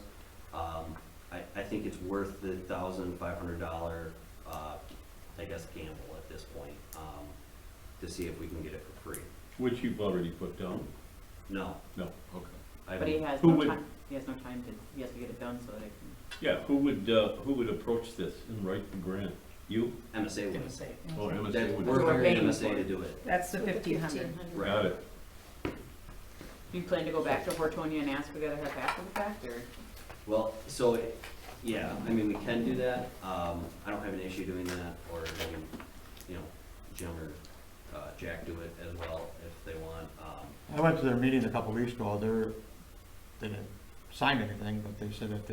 I think it's worth the $1,500, I guess, gamble at this point, to see if we can get it for free. Which you've already put down? No, No, okay. I But he haven't. has Who no would- time, he has no time to, he has to get it done so that it can. Yeah, who would approach this and write the grant? You? MSA would. MSA. Oh, MSA That, would. we're So we're hiring paying MSA for to it. do it. That's the 1,500. Right. Got it. Do you plan to go back to Hortonia and ask for the other half after the fact, or? Well, so, yeah, I mean, we can do that. I don't have an issue doing that, or having, you know, Jim or Jack do it as well if they want. I went to their meeting a couple weeks ago, they didn't sign anything, but they said that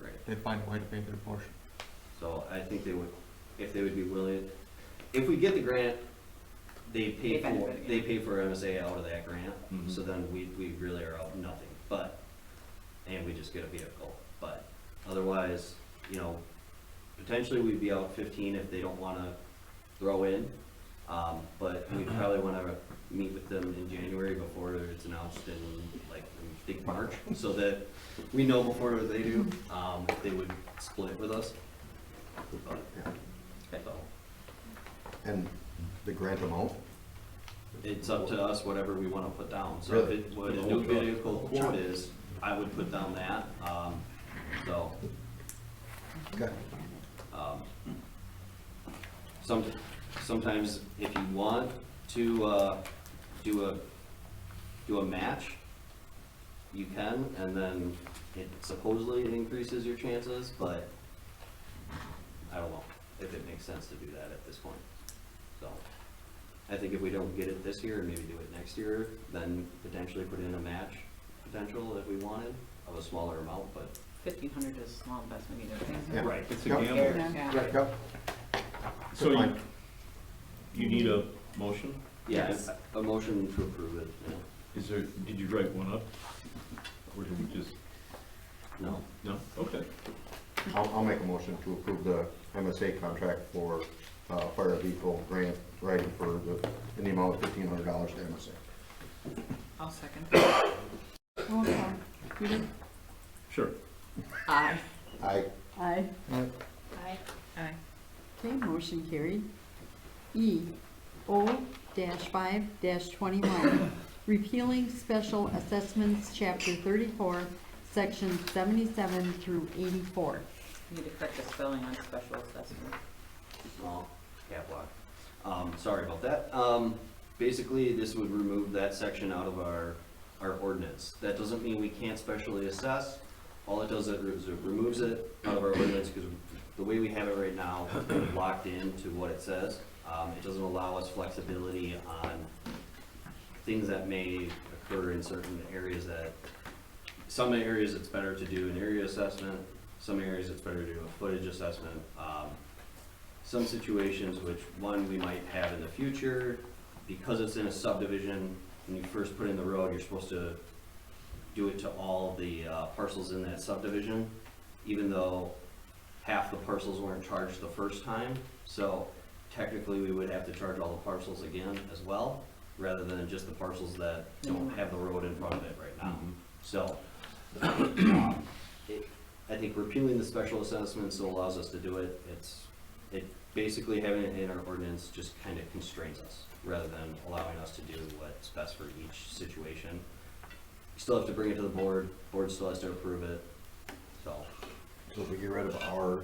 Right. they'd find a way to pay their portion. So I think they would, if they would be willing, if we get the grant, they pay They benefit, yeah. they pay for MSA out of that grant, Mhm. so then we really are out nothing, but, and we just get a vehicle, but otherwise, you know, potentially we'd be out 15 if they don't wanna throw in, but we probably wanna meet with them in January before it's announced in, like, I think March, so that we know before they do, if they would split with us. But, so, And the grant amount? it's up to us, whatever we wanna put down, so if Really? it, what a new vehicle quote is, I would put down that, so, Okay. sometimes if you want to, do a match, you can, and then it supposedly it increases your chances, but I don't know if it makes sense to do that at this point. So, I think if we don't get it this year and maybe do it next year, then potentially put in a match potential if we wanted of a smaller amount, but. 1,500 is a small investment either. Yeah. Right. It's a Yep. gamble. Yeah. Right, yep. So Fine. you need a motion? Yeah, Yes. a motion to approve it, Is there, did you write one up? Or did we just, no. no? Okay. I'll make a motion to approve the MSA contract for fire vehicle grant writing for in the amount of $1,500 to MSA. I'll second. Roll call. Peter? Sure. Aye. I, Aye. Aye. Aye. Okay, motion carried. E, O-5-21, repealing special assessments, chapter 34, sections 77 through 84. You need to correct the spelling on special assessment. Small cap lock. Sorry about that. Basically, this would remove that section out of our ordinance. That doesn't mean we can't specially assess. All it does is it removes it out of our ordinance because the way we have it right now, locked into what it says, it doesn't allow us flexibility on things that may occur in certain areas that, some areas it's better to do an area assessment, some areas it's better to do a footage assessment. Some situations which, one, we might have in the future, because it's in a subdivision, when you first put in the road, you're supposed to do it to all the parcels in that subdivision, even though half the parcels weren't charged the first time. So technically, we would have to charge all the parcels again as well, rather than just the parcels that don't have the road in front of it right now. So I think repealing the special assessment still allows us to do it. It basically, having it in our ordinance just kind of constrains us, rather than allowing us to do what's best for each situation. Still have to bring it to the board still has to approve it, so. so if we get rid of our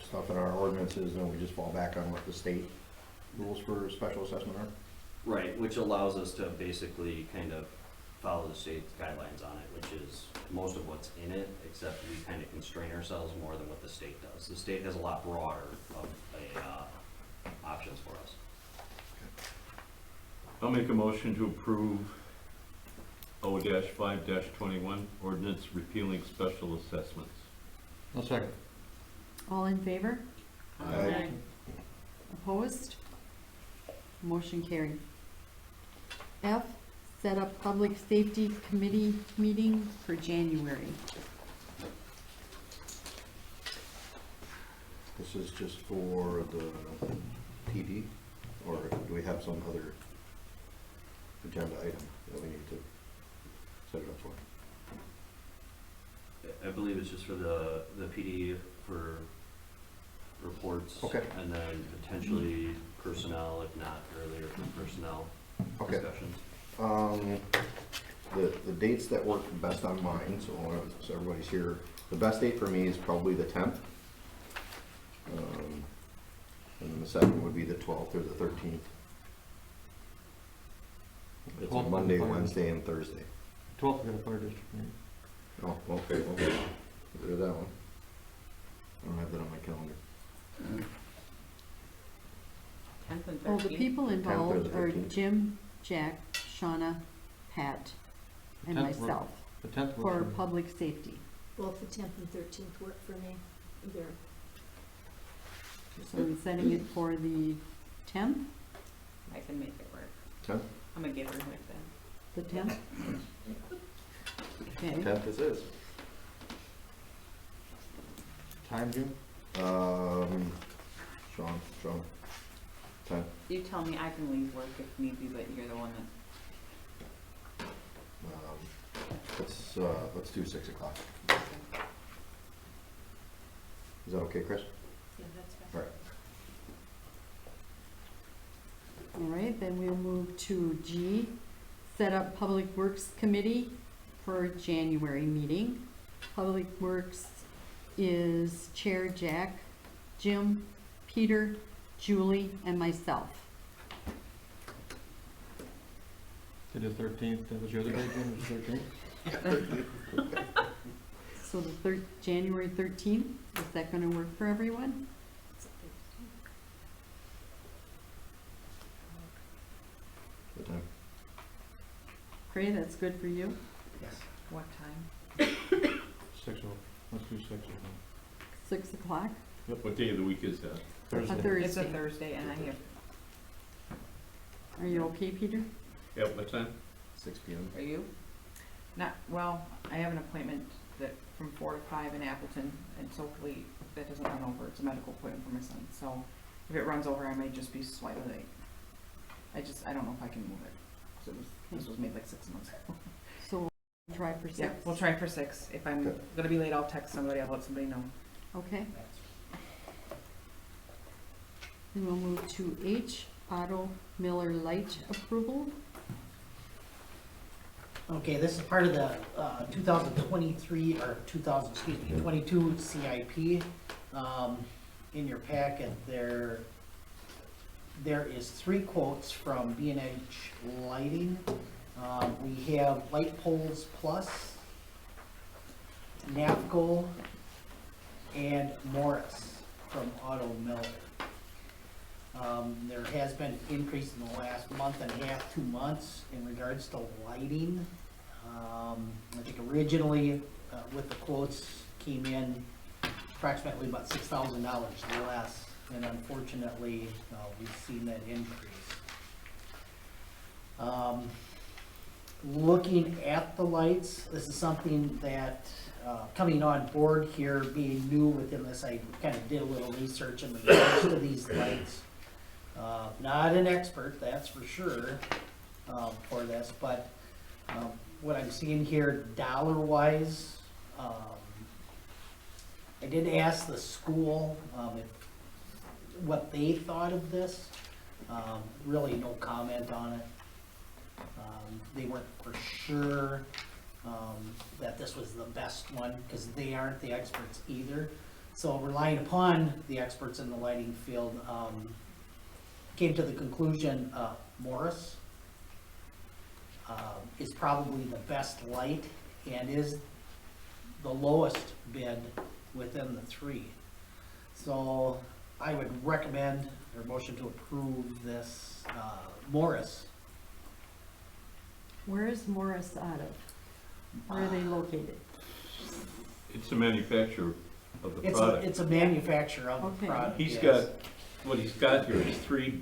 stuff in our ordinances, then we just fall back on what the state rules for special assessment are? Right, which allows us to basically kind of follow the state's guidelines on it, which is most of what's in it, except we kind of constrain ourselves more than what the state does. The state has a lot broader of options for us. I'll make a motion to approve O-5-21, ordinance repealing special assessments. I'll second. All in favor? Aye. Opposed? Motion carried. F, set up public safety committee meeting for January. This is just for the PD, or do we have some other agenda item that we need to set it up for? I believe it's just for the PD for reports. Okay. And then potentially personnel, if not earlier for personnel Okay. discussions. The dates that work best on mine, so everybody's here, the best date for me is probably the 10th. And then the second would be the 12th or the 13th. It's a 12th Monday, would be fine. Wednesday, and Thursday. 12th, we got a fire district meeting. Oh, okay, well, get rid of that one. I don't have that on my calendar. 10th and 13th. Well, the people involved the are 13th. Jim, Jack, Shauna, Pat, and 10th works. myself The 10th for works for me. public safety. Both the 10th and 13th work for me, either. So I'm setting it for the 10th, I can make it work. 10th? I'm a giver like that. the 10th? Okay, 10th this is. Time, Jim? Sean, 10. You tell me, I can leave work if need be, but you're the one that, Let's do 6 o'clock. Is that okay, Chris? Yeah, that's fine. All right. all right, then we'll move to G, set up Public Works Committee for January meeting. Public Works is Chair Jack, Jim, Peter, Julie, and myself. To the 13th, that was your other day, Jim, the 13th? So the January 13th, is that gonna work for everyone? What time? Cray, that's good for you? Yes. what time? 6 o'clock, let's do 6 o'clock. 6 o'clock? What day of the week is that? A Thursday. It's a Thursday. Thursday and I have, Are you okay, Peter? At what time? 6 p.m. are you? Not, well, I have an appointment that from 4 to 5 in Appleton, and so hopefully that doesn't run over. It's a medical appointment for my son, so if it runs over, I may just be slightly late. I don't know if I can move it, 'cause this was made like 6 months ago. So Try for Yeah, 6. we'll try for 6. If I'm Okay. gonna be late, I'll text somebody, I'll let somebody know. Okay. Then we'll move to H, Otto Miller Light approval. Okay, this is part of the 2023, or 22 CIP. In your packet, there is 3 quotes from B&H Lighting. We have Light Poles Plus, NAFCO, and Morris from Otto Miller. There has been an increase in the last month and a half, 2 months in regards to lighting. I think originally, with the quotes, came in approximately about $6,000 less, and unfortunately, we've seen that increase. Looking at the lights, this is something that, coming on board here, being new within this, I kind of did a little research in regards to these lights. Not an expert, that's for sure, for this, but what I'm seeing here dollar-wise, I did ask the school what they thought of this. Really no comment on it. They weren't for sure that this was the best one, because they aren't the experts either. So relying upon the experts in the lighting field, came to the conclusion Morris is probably the best light and is the lowest bid within the 3. So I would recommend or motion to approve this Morris. Where is Morris out of? Where are they located? It's the manufacturer of the It's product. a manufacturer of the Okay. product. He's yes. got, what he's got here is 3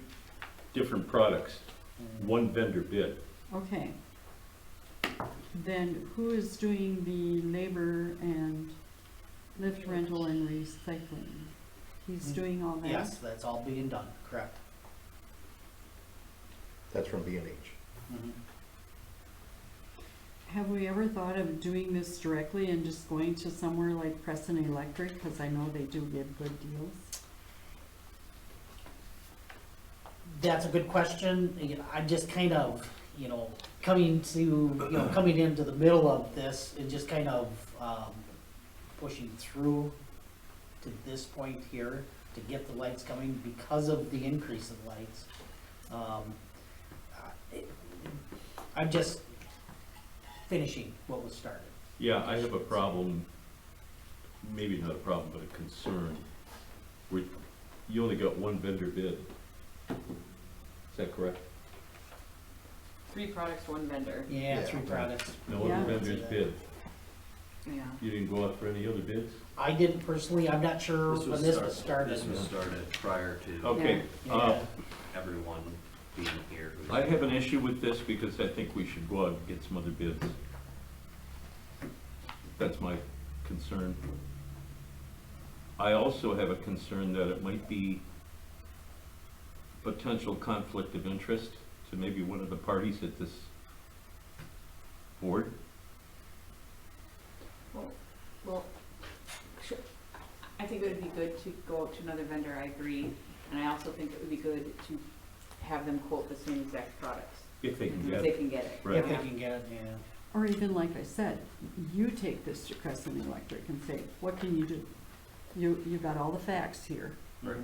different products, Mm. one vendor bid. Okay. Then who is doing the labor and lift rental and recycling? He's doing all that? Yes, that's all being done, correct. That's from B&H. Mhm. Have we ever thought of doing this directly and just going to somewhere like Preston Electric? Because I know they do give good deals. That's a good question. You know, I'm just kind of, coming into the middle of this and just kind of pushing through to this point here to get the lights coming because of the increase of lights. I'm just finishing what was started. Yeah, I have a problem, maybe not a problem, but a concern. You only got one vendor bid. Is that correct? 3 products, 1 vendor. Yeah, Yeah. 3 products. No Yeah. other vendors bid. Yeah. You didn't go out for any other bids? I didn't personally, I'm not sure when this was started. This was started prior to Okay, Yeah. everyone being here. I have an issue with this because I think we should go out and get some other bids. That's my concern. I also have a concern that it might be potential conflict of interest to maybe one of the parties at this board. Well, sure. I think it would be good to go out to another vendor, I agree. And I also think it would be good to have them quote the same exact products. If they can If get they it. can get it. Right. If they can get it, yeah. Or even like I said, you take this to Crescent Electric and say, what can you do? You got all the facts here. Right.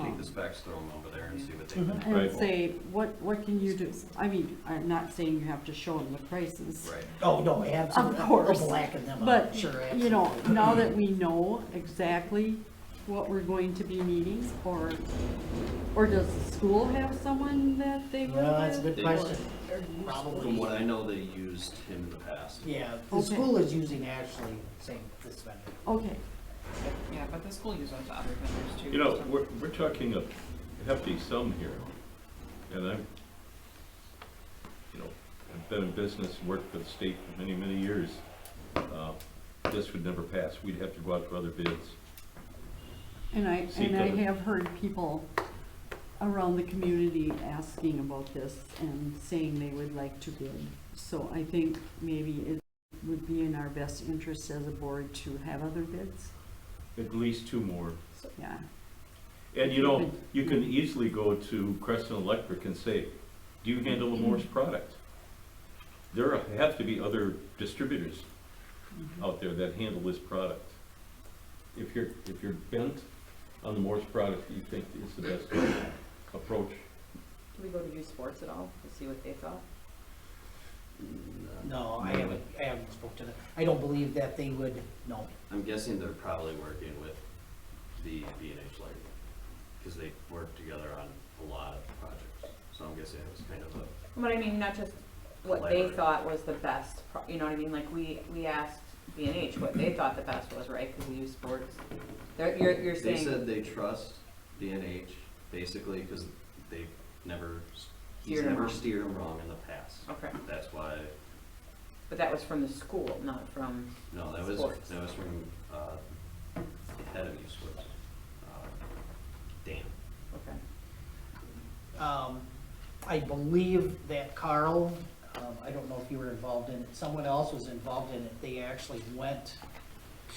Take the specs, throw them over there and see what they Mhm. can. And Right. say, what can you do? I mean, I'm not saying you have to show them the prices. Right. Oh, no, absolutely. Of course. I'll blacken them But, out, sure, you know, absolutely. now that we know exactly what we're going to be needing, or does the school have someone that they work with? No, that's a good They- question. From Probably, what I know, they used him in the past. yeah, the Okay. school is using actually, this vendor. Okay, Yeah, but the school uses to other vendors too. You know, so- we're talking a hefty sum here, and I've been in business, worked for the state for many, many years. This would never pass. We'd have to go out for other bids. and I Seek other- have heard people around the community asking about this and saying they would like to bid. So I think maybe would be in our best interest as a board to have other bids? At least 2 more. Yeah. And you know, you can easily go to Crescent Electric and say, do you handle the Morse product? There have to be other distributors out there that handle this product. If you're bent on the Morse product, you think it's the best approach. Do we go to youth sports at all to see what they thought? No, I haven't spoke to them. I don't believe that they would, no. I'm guessing they're probably working with the B&H Lighting, because they work together on a lot of projects. So I'm guessing it was kind of a, But I mean, not just what they thought was the best, you know what I mean? Like, we asked B&H what they thought the best was, right? Because we use sports. You're they saying. said they trust B&H basically because they've never, he's Steered 'em never wrong. steered them wrong in the past. Okay, That's why, but that was from the school, not from, no, that was Sports. from, the head of youth sports, Dan. okay. I believe that Carl, I don't know if you were involved in it, someone else was involved in it. They actually went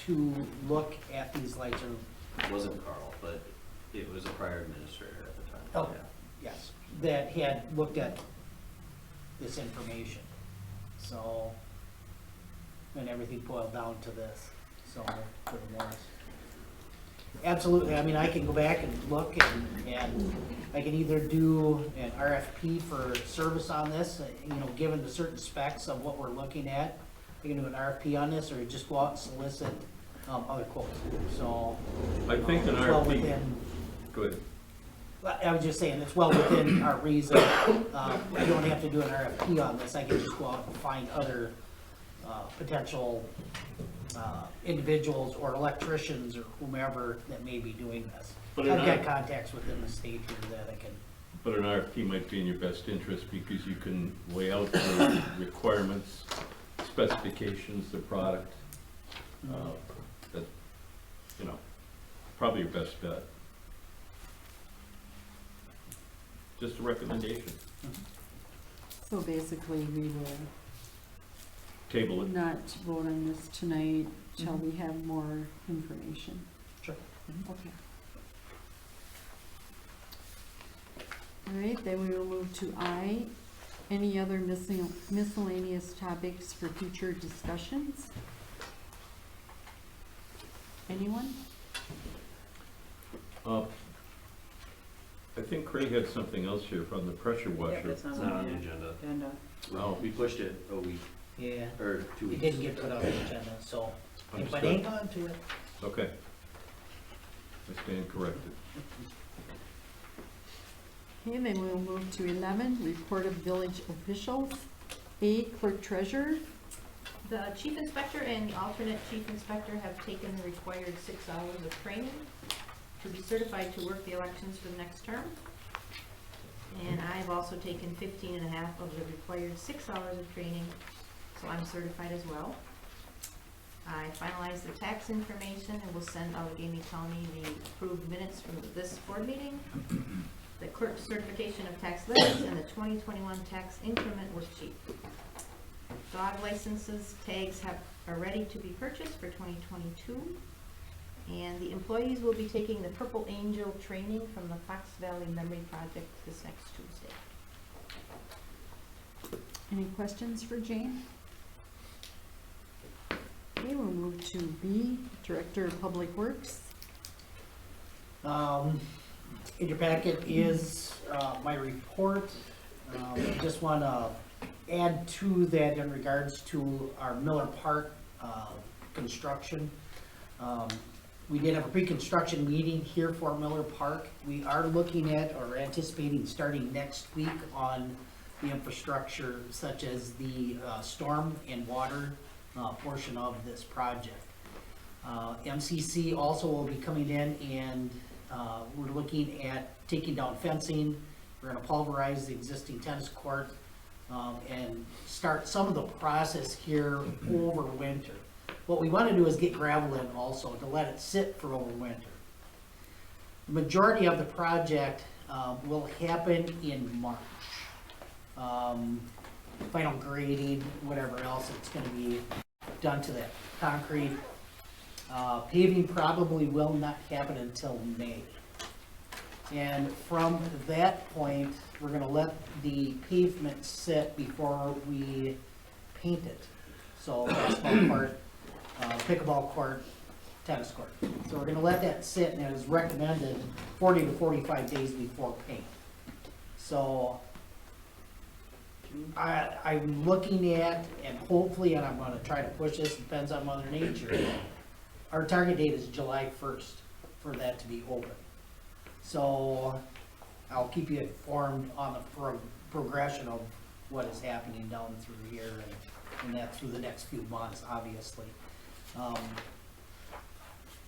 to look at these lights, or, It wasn't Carl, but it was a prior administrator at the time. Oh. yes, that had looked at this information. So, and everything boiled down to this, so, for the Morris. Absolutely, I mean, I can go back and look and I can either do an RFP for service on this, you know, given the certain specs of what we're looking at. I can do an RFP on this, or just go out and solicit, other quotes, so. I think an it's well RFP, within- go ahead. I was just saying, it's well within our reason. I don't have to do an RFP on this, I can just go out and find other, potential, individuals or electricians or whomever that may be doing this. But I've an got R- contacts within the state here that I can, But an RFP might be in your best interest because you can lay out the requirements, specifications, the product. That, you know, probably your best bet. Just a recommendation. So basically, we will Table it. not vote on this tonight till we have more information. Sure. Okay. All right, then we will move to I. Any other miscellaneous topics for future discussions? Anyone? I think Craig had something else here from the pressure Yeah, washer. that's It's not on the agenda. agenda. No, we pushed it a week, yeah, or 2 it weeks. didn't get put on the agenda, so, but Understood. hang on to it. Okay. I stand corrected. Okay, then we'll move to 11, report of village officials. A, clerk treasurer. The chief inspector and the alternate chief inspector have taken the required 6 hours of training to be certified to work the elections for the next term. And I've also taken 15 and a half of the required 6 hours of training, so I'm certified as well. I finalized the tax information and will send Allegheny County the approved minutes from this board meeting, the clerk's certification of tax levies, and the 2021 tax increment worksheet. Dog licenses, tags are ready to be purchased for 2022. And the employees will be taking the Purple Angel training from the Fox Valley Memory Project this next Tuesday. Any questions for Jane? Okay, we'll move to B, director of public works. In your packet is, my report. I just wanna add to that in regards to our Miller Park, construction. We did have a pre-construction meeting here for Miller Park. We are looking at or anticipating starting next week on the infrastructure such as the, storm and water, portion of this project. MCC also will be coming in and, we're looking at taking down fencing. We're gonna pulverize the existing tennis court, and start some of the process here over winter. What we wanna do is get gravel in also to let it sit for over winter. The majority of the project, will happen in March. Final grading, whatever else it's gonna be done to that concrete. Paving probably will not happen until May. And from that point, we're gonna let the pavement sit before we paint it. So basketball court, pickleball court, tennis court. So we're gonna let that sit, and it is recommended 40 to 45 days before paint. So I'm looking at, and hopefully, and I'm gonna try to push this, depends on Mother Nature, our target date is July 1st for that to be open. So I'll keep you informed on the progression of what is happening down through here and that through the next few months, obviously.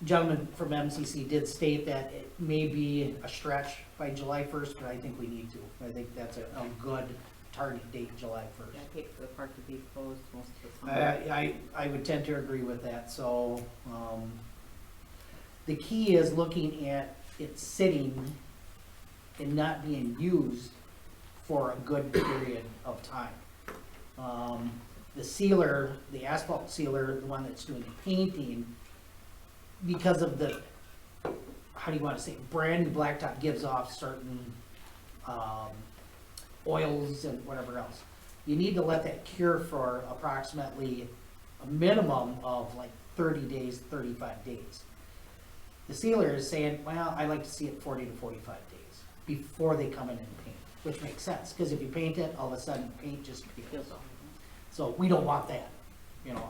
Gentleman from MCC did state that it may be a stretch by July 1st, but I think we need to. I think that's a good target date, July 1st. Yeah, I hate for the park to be closed most of the summer. I would tend to agree with that, so, the key is looking at it sitting and not being used for a good period of time. The sealer, the asphalt sealer, the one that's doing the painting, because of the, how do you wanna say, brand new blacktop gives off certain, oils and whatever else. You need to let that cure for approximately a minimum of like 30 days, 35 days. The sealer is saying, well, I like to see it 40 to 45 days before they come in and paint, which makes sense, because if you paint it, all of a sudden paint just peels off. So we don't want that,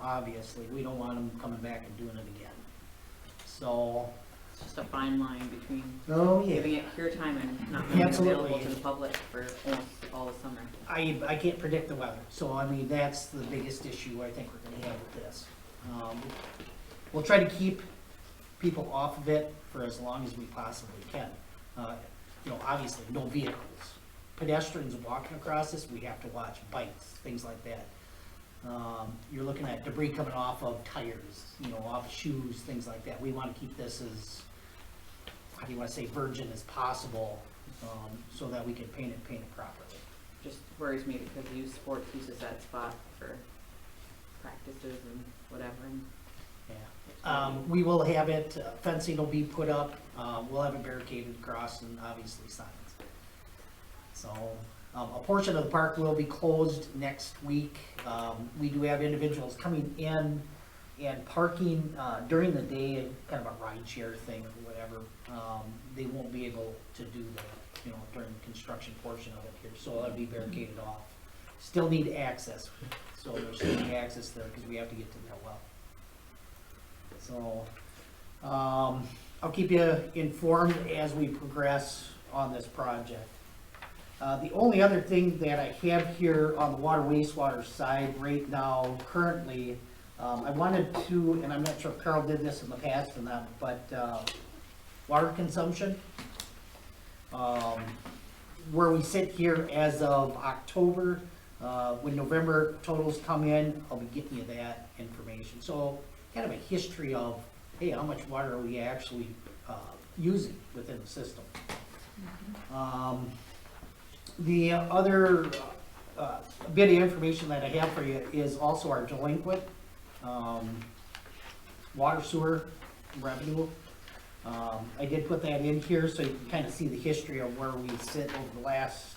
obviously, we don't want them coming back and doing it again. So, It's just a fine line between oh giving yeah, it cure time and not being Absolutely. available to the public for almost all the summer. I can't predict the weather, so I mean, that's the biggest issue I think we're gonna have with this. We'll try to keep people off of it for as long as we possibly can. Obviously, no vehicles. Pedestrians walking across this, we have to watch, bikes, things like that. You're looking at debris coming off of tires, off of shoes, things like that. We want to keep this as, how do you want to say, virgin as possible, so that we can paint it properly. Just worries me because youth sports uses that spot for practices and whatever. And Yeah. We will have it, fencing will be put up, we'll have it barricaded across, and obviously signs. So, a portion of the park will be closed next week. We do have individuals coming in and parking during the day, kind of a ride share thing or whatever. They won't be able to do that, during the construction portion of it here, so it'll be barricaded off. Still need access, so there's still need access there because we have to get to that well. So, I'll keep you informed as we progress on this project. The only other thing that I have here on the water wastewater side right now, currently, I wanted to, and I'm not sure if Carl did this in the past or not, but water consumption. Where we sit here as of October, when November totals come in, I'll be getting you that information. So kind of a history of, hey, how much water are we actually using within the system. The other bit of information that I have for you is also our delinquent water sewer revenue. I did put that in here so you can kind of see the history of where we sit over the last,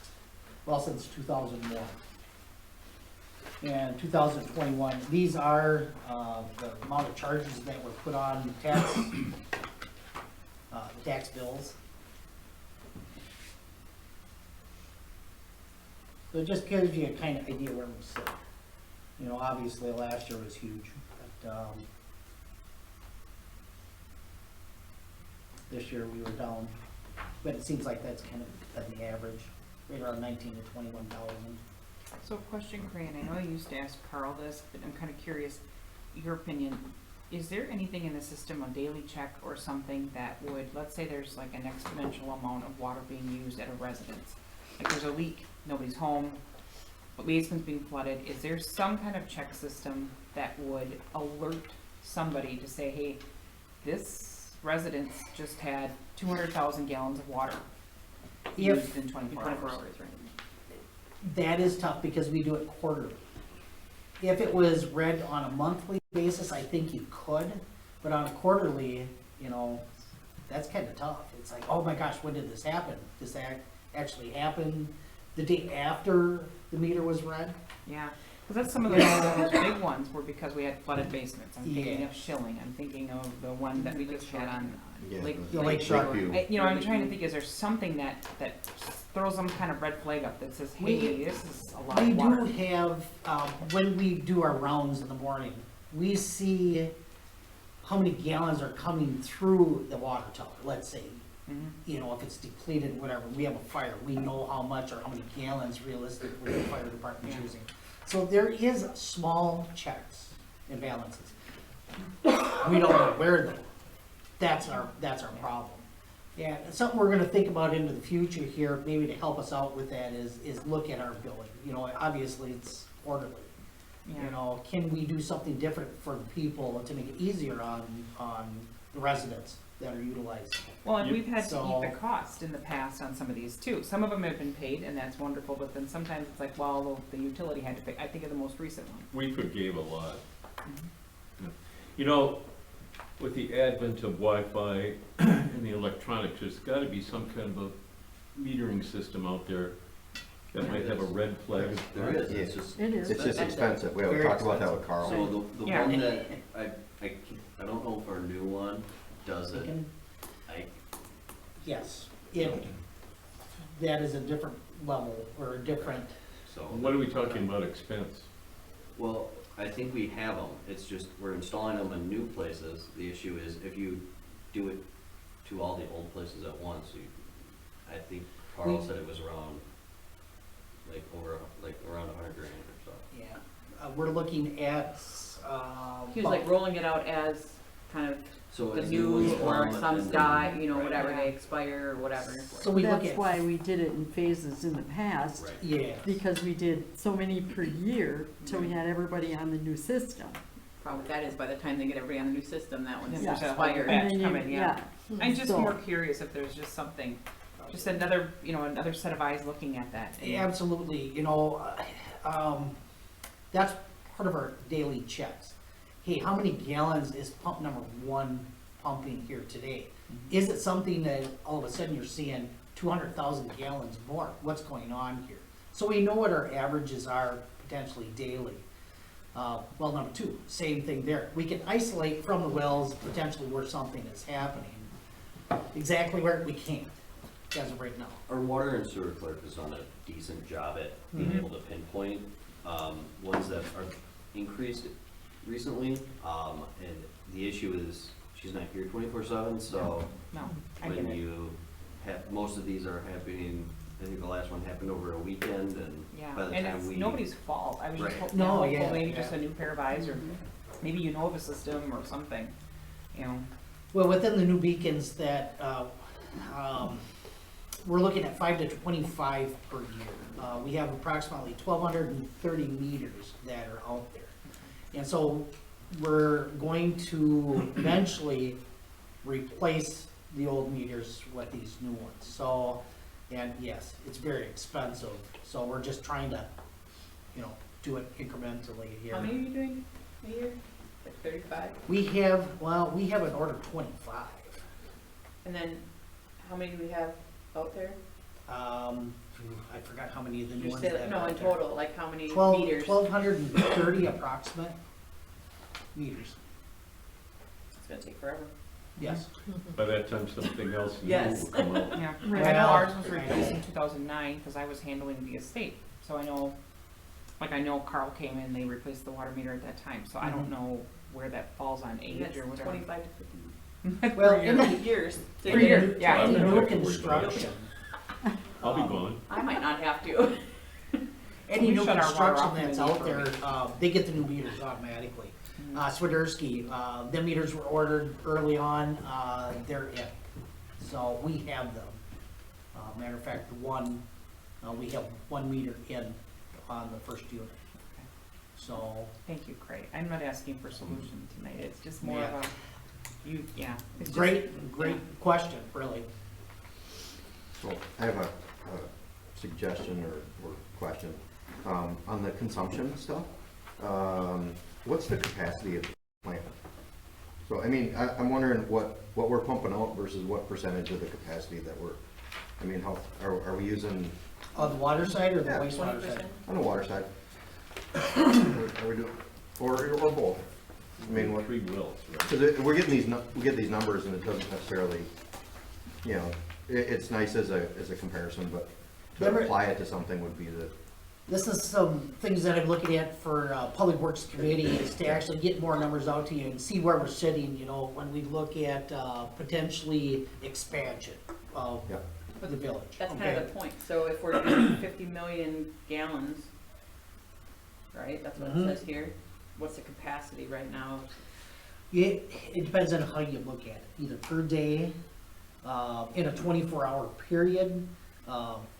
well, since 2001. And 2021, these are the amount of charges that were put on tax bills. So it just gives you a kind of idea where we sit. Obviously last year was huge, but this year we were down. But it seems like that's kind of at the average, right around 19 to 21,000. so question, Craig, I know you used to ask Carl this, but I'm kind of curious, your opinion. Is there anything in the system, a daily check or something that would, let's say there's like an exponential amount of water being used at a residence? Like there's a leak, nobody's home, but basement's being flooded. Is there some kind of check system that would alert somebody to say, hey, this residence just had 200,000 gallons of water used in 24 hours, right? That is tough because we do it quarterly. If it was read on a monthly basis, I think you could, but on a quarterly, you know, that's kind of tough. It's like, oh my gosh, when did this happen? This actually happen the day after the meter was read? Yeah, because that's some of those big ones were because we had flooded basements. I'm thinking Yeah. of Schilling, I'm thinking of the one that we just had on Yeah, Lake. the Lake Shore. You know, I'm trying to think, is there something that throws some kind of red flag up that says, hey, this is a lot We of do water? have, when we do our rounds in the morning, we see how many gallons are coming through the water tower, let's say. Mhm. You know, if it's depleted, whatever, we have a fire, we know how much or how many gallons realistically the fire department's Yeah. using. So there is small checks and balances. We don't know where though. That's our problem. Yeah, and something we're gonna think about into the future here, maybe to help us out with that is look at our billing. You know, obviously it's quarterly. You Yeah. know, can we do something different for the people to make it easier on the residents that are utilizing? Well, and we've had to So- eat the cost in the past on some of these too. Some of them have been paid, and that's wonderful, but then sometimes it's like, well, the utility had to pay. I think of the most recent one. We forgave a lot. Yeah. You know, with the advent of Wi-Fi and the electronics, there's gotta be some kind of a metering system out there that might have a red flag. There is, it's just. It is. It's just expensive. We haven't Very talked about that with Carl. So the Yeah. one that, I don't know if our new one does it. I, Yes, that is a different level or a different, so. What are we talking about expense? Well, I think we have them, it's just, we're installing them in new places. The issue is if you do it to all the old places at once, I think Carl said it was around, around $100,000 or so. yeah. We're looking at, He was like rolling it out as kind of So the as new, ones or come some and die, then- you know, right. whatever, they expire or whatever. so we look That's at, why we did it in phases in the past, Right. yeah, because we did so many per year till we had everybody on the new system. Problem with that is by the time they get everybody on the new system, that one's Yeah. expired. Batch And then you- coming, yeah. I'm just So- more curious if there's just something, just another, another set of eyes looking at that. absolutely, you know, that's part of our daily checks. Hey, how many gallons is pump number one pumping here today? Is it something that all of a sudden you're seeing 200,000 gallons more? What's going on here? So we know what our averages are potentially daily. Well, number two, same thing there. We can isolate from the wells potentially where something is happening. Exactly where we can't, as of right now. Our water and sewer clerk has done a decent job at being able to pinpoint, ones that are increased recently. And the issue is, she's not here 24/7, so No, I get when it. you have, most of these are happening, I think the last one happened over a weekend, and Yeah, by the and time it's we. nobody's fault. I was just Right. hoping, No, hopeful yeah, maybe yeah. just a new pair of eyes, or maybe you know of a system or something, Well, within the new beacons that, we're looking at 5 to 25 per year. We have approximately 1,230 meters that are out there. And so we're going to eventually replace the old meters with these new ones. So, and yes, it's very expensive. So we're just trying to, do it incrementally here. How many are you doing a year? Like 35? We have an order of 25. And then how many do we have out there? I forgot how many of the new You ones say, that no, are in out there. total, like how many 12 meters? 1,230 approximate meters, It's gonna take forever. yes. By that time, something else new Yes. will come out. yeah. Right. I know ours was I know. replaced in 2009, because I was handling the estate, so I know Carl came in, they replaced the water meter at that time, so I don't know where that falls on age That's or whatever. 25 to 50. Well, Per year. 50 years. to Per get year, it. yeah. In the I'm new not gonna worry about it. construction, I'll be gone. I might not have to. any We new shut our water construction off that's immediately out for there, a week. they get the new meters automatically. Mhm. Swiderski, them meters were ordered early on, they're in. So we have them. Matter of fact, we have 1 meter in on the first unit. So, Thank you, Craig. I'm not asking for solution tonight, it's just more Yeah. of a, it's just- great question, really. So I have a suggestion or question. On the consumption stuff, what's the capacity of But I mean, I'm wondering what we're pumping out versus what percentage of the capacity that we're, I mean, how, are we using On the water side or the Yeah. wastewater side? on the water side? Are we doing, or both? I mean, what, Three wells, right? because we're getting we get these numbers and it doesn't necessarily, you know, it's nice as a comparison, but to Remember- apply it to something would be the, This is some things that I'm looking at for Public Works Committee, is to actually get more numbers out to you and see where we're sitting, you know, when we look at potentially expansion of yeah. the village. That's kind okay? of the point. So if we're doing 50 million gallons, right, that's what it Mhm. says here, what's the capacity right now? It depends on how you look at it, either per day, in a 24-hour period,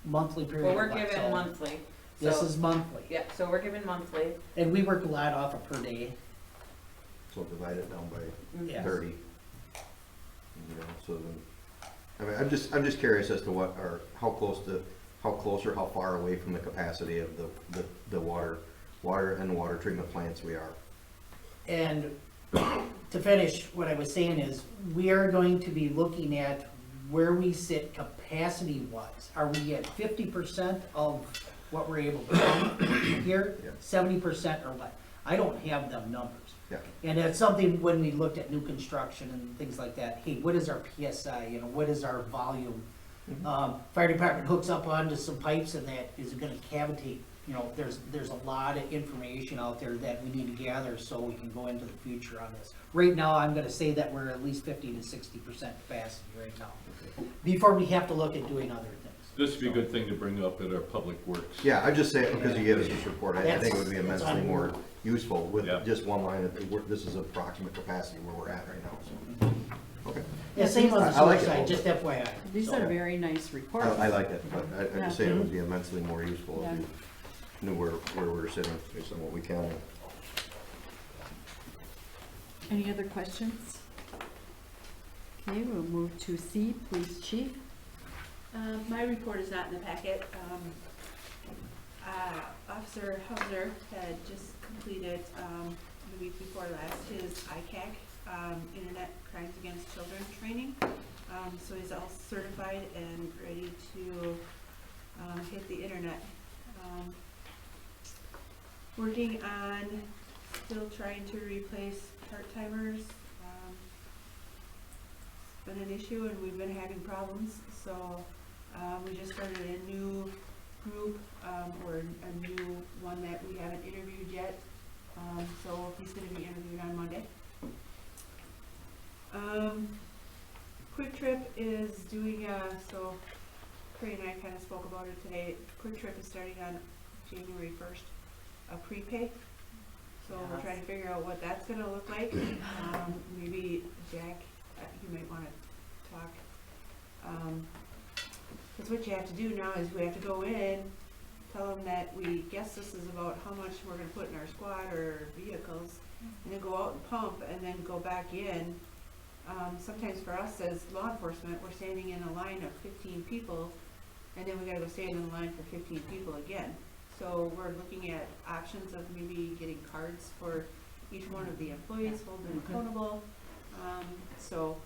monthly period. Well, we're what, given so monthly. This So- is monthly, Yeah, so we're given monthly. and we work a lot off of per day. So divide it down by Yes. 30. You know, so then, I mean, I'm just curious as to what, or how close or how far away from the capacity of the water and water treatment plants we are. And to finish, what I was saying is, we are going to be looking at where we sit capacity-wise. Are we at 50% of what we're able to pump here, Yeah. 70% or what? I don't have them numbers. Yeah. And that's something when we looked at new construction and things like that, hey, what is our PSI, you know, what is our volume? Fire department hooks up onto some pipes and that is gonna cavitate, you know, there's a lot of information out there that we need to gather so we can go into the future on this. Right now, I'm gonna say that we're at least 50 to 60% capacity right now, before we have to look at doing other things. This would be a good thing to bring up at our Public Works. Yeah, I just say it because you gave us this report, I think it would be That's- immensely more useful with Yeah. just one line of, this is approximate capacity where we're at right now, so. Okay. Yeah, same on the I like sewer it. side, just FYI. These So- are very nice reports. I like it, but I just say it Yeah. would be immensely more useful if you knew where we're sitting based on what we can. Any other questions? Okay, we'll move to C, Police Chief. My report is not in the packet. Officer Hauser had just completed, the week before last, his ICAC, Internet Crimes Against Children training. So he's all certified and ready to, hit the internet. Working on still trying to replace part-timers. It's been an issue and we've been having problems, so we just started a new group, or a new one that we haven't interviewed yet. So he's gonna be interviewed on Monday. Quick Trip is doing, so Craig and I kinda spoke about it today. Quick Trip is starting on January 1st, a prepay. So we're trying to figure out what that's gonna look like. Maybe Jack, you might wanna talk. Cause what you have to do now is we have to go in, tell them that we guess this is about how much we're gonna put in our squad or vehicles, and then go out and pump, and then go back in. Sometimes for us as law enforcement, we're standing in a line of 15 people, and then we gotta go stand in line for 15 people again. So we're looking at options of maybe getting cards for each one of the employees, hold them accountable. So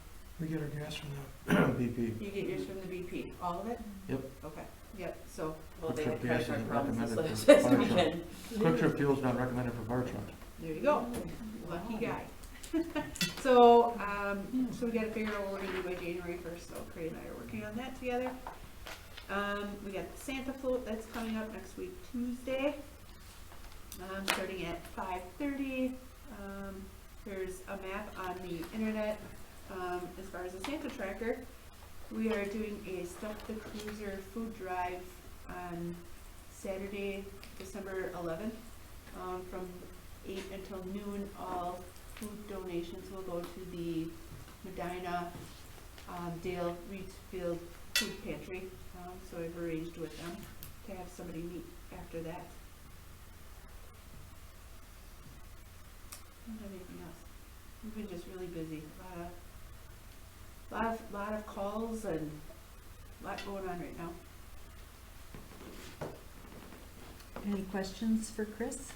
We get our gas from the BP. you get yours from the BP, all of it? Yep. Okay, yep, so, Well, they Quick had Trip credit gas card isn't problems this recommended last for this fire weekend. Quick Trip fuel's not recommended for fire trucks. there you go, lucky guy. So, so we gotta figure out what we're gonna do by January 1st, so Craig and I are working on that together. We got the Santa float that's coming up next week, Tuesday, starting at 5:30. There's a map on the internet, as far as the Santa tracker. We are doing a Stuff the Cruiser food drive on Saturday, December 11th, from 8 until noon. All food donations will go to the Medina Dale Reedsfield Food Pantry. So I've arranged with them to have somebody meet after that. I don't have anything else. We've been just really busy. Lot of calls and a lot going on right now. Any questions for Chris?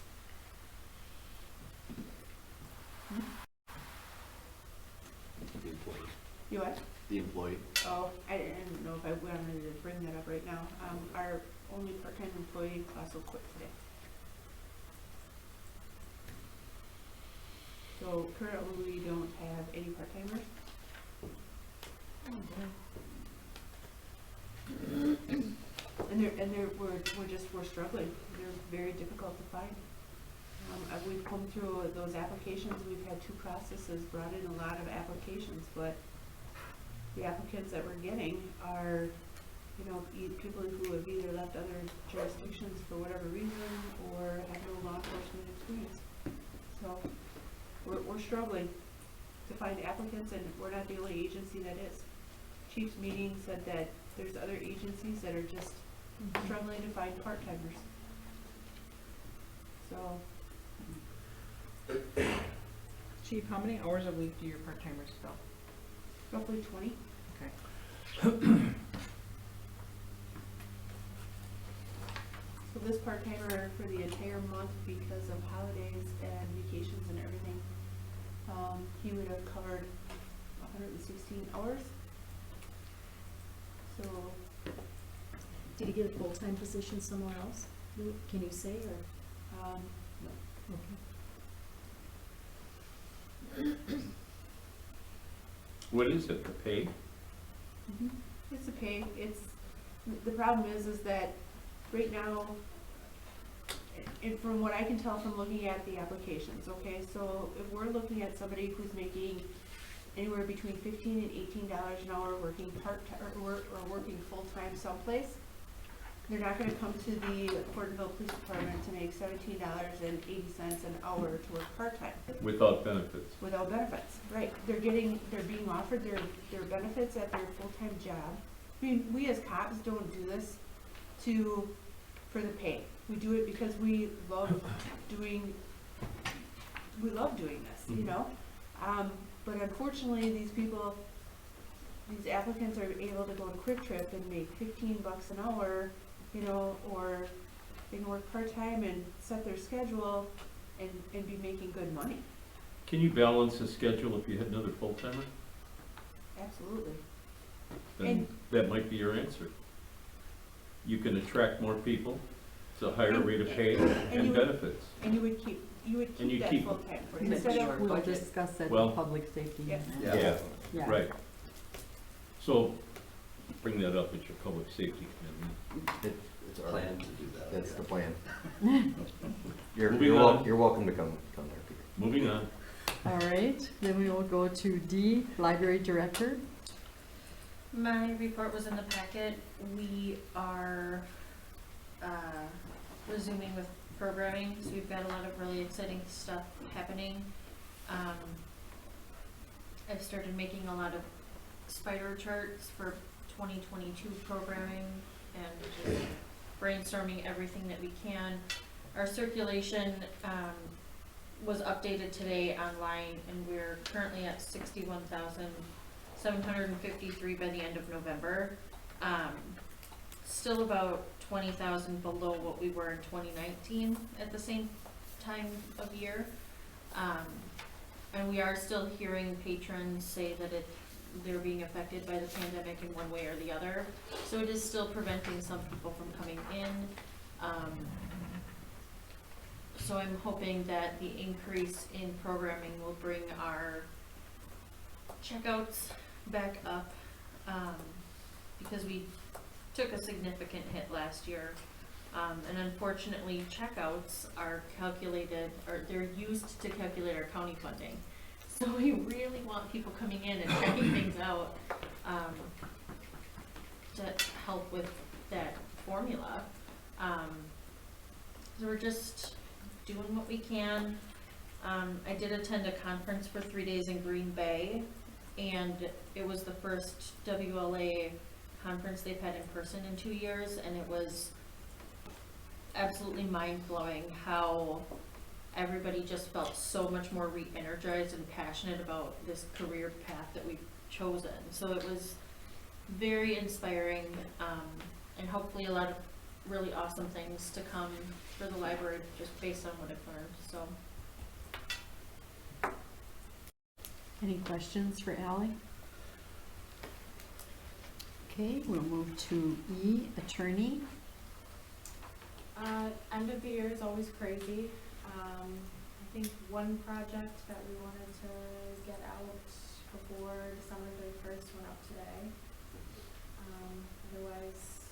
You what? The employee. Oh, I didn't know if I wanted to bring that up right now. Our only part-time employee also quit today. So currently we don't have any part-timers. We're struggling. They're very difficult to find. We've come through those applications. We've had 2 processes, brought in a lot of applications, but the applicants that we're getting are, people who have either left other jurisdictions for whatever reason or have no law enforcement experience. So we're struggling to find applicants, and we're not the only agency that is. Chief's meeting said that there's other agencies that are just struggling to find part-timers. So, Chief, how many hours a week do your part-timers fill? roughly 20. Okay. So this part-timer for the entire month, because of holidays and vacations and everything, he would have covered 116 hours. So, Did he get a full-time position somewhere else? Can you say, or? no. Okay. What is it, the pay? It's a pay. The problem is that right now, and from what I can tell from looking at the applications, okay, so if we're looking at somebody who's making anywhere between $15 and $18 an hour working part-time or working full-time someplace, they're not going to come to the Hortonville Police Department to make $17.80 an hour to work part-time. Without benefits. Without benefits, right. They're being offered their benefits at their full-time job. I mean, we as cops don't do this for the pay. We do it because we love doing this, But unfortunately, these applicants are able to go to Quick Trip and make $15 an hour, or they can work part-time and set their schedule and be making good money. Can you balance the schedule if you had another full-timer? Absolutely. Then that might be your answer. You can attract more people, it's a higher rate of pay and benefits. And you would keep And you that keep full-time for But instead of we'll budget. discuss that Well, in public safety. Yeah. Yeah. Yeah. Right. So, bring that up at your public safety committee. It's our, Plan to do that. that's yeah. the plan. You're Moving on. you're welcome to come there, Peter. Moving on. All right, then we will go to D, Library Director. My report was in the packet. We are resuming with programming, so we've got a lot of really exciting stuff happening. I've started making a lot of spider charts for 2022 programming and just brainstorming everything that we can. Our circulation was updated today online, and we're currently at 61,753 by the end of November. Still about 20,000 below what we were in 2019 at the same time of year. And we are still hearing patrons say that they're being affected by the pandemic in one way or the other. So it is still preventing some people from coming in. So I'm hoping that the increase in programming will bring our checkouts back up, because we took a significant hit last year. And unfortunately, checkouts are calculated, or they're used to calculate our county funding. So we really want people coming in and checking things out to help with that formula. So we're just doing what we can. I did attend a conference for 3 days in Green Bay, and it was the first WLA conference they've had in person in 2 years, and it was absolutely mind-blowing how everybody just felt so much more re-energized and passionate about this career path that we've chosen. So it was very inspiring, and hopefully a lot of really awesome things to come for the library just based on what I've learned. So Any questions for Ally? Okay, we'll move to E, attorney. End of the year is always crazy. I think one project that we wanted to get out before December 31st went up today. Otherwise,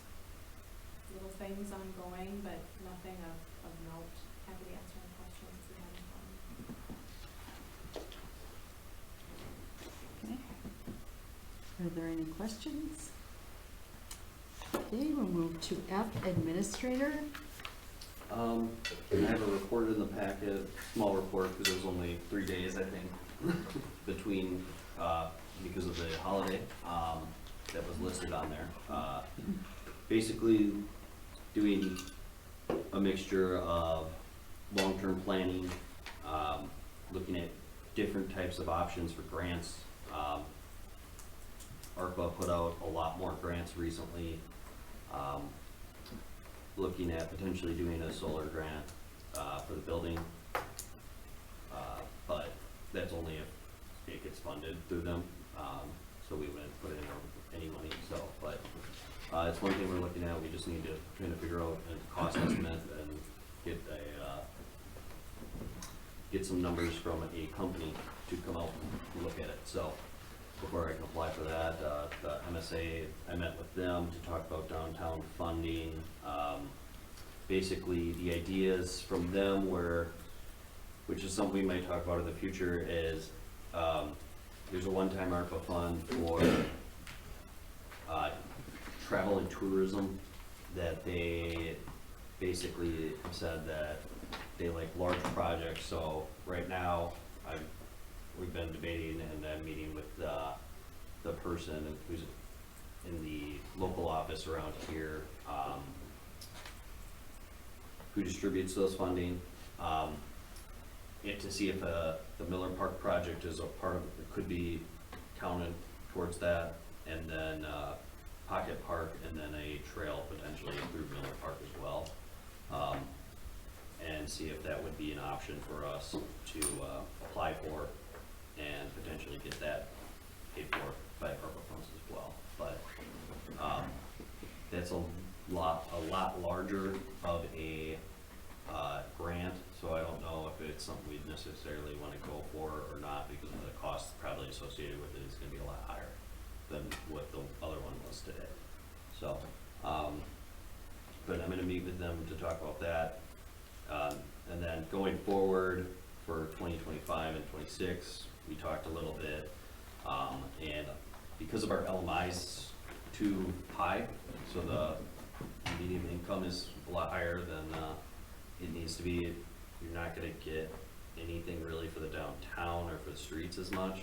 little things ongoing, but nothing of note. Happy to answer any questions if you have any. Okay. Are there any questions? Okay, we'll move to F, administrator. I have a report in the packet, small report, because it was only 3 days, I think, between, because of the holiday, that was listed on there. Basically, doing a mixture of long-term planning, looking at different types of options for grants. ARPA put out a lot more grants recently. Looking at potentially doing a solar grant for the building, but that's only if it gets funded through them, so we wouldn't put in any money, so, but it's one thing we're looking at. We just need to kind of figure out a cost estimate and get some numbers from a company to come out and look at it. So before I can apply for that, the MSA, I met with them to talk about downtown funding. Basically, the ideas from them were, which is something we might talk about in the future, is there's a one-time ARPA fund for travel and tourism that they basically said that they like large projects. So right now, we've been debating and I'm meeting with the person who's in the local office around here, who distributes those funding, to see if the Miller Park project is a part of, it could be counted towards that, and then Pocket Park, and then a trail potentially through Miller Park as well, and see if that would be an option for us to apply for and potentially get that paid for by ARPA funds as well. But that's a lot larger of a grant, so I don't know if it's something we'd necessarily want to go for or not, because of the cost probably associated with it is going to be a lot higher than what the other one was today. So, but I'm going to meet with them to talk about that, and then going forward for 2025 and 26, we talked a little bit, and because of our LMIs too high, so the median income is a lot higher than it needs to be. You're not going to get anything really for the downtown or for the streets as much.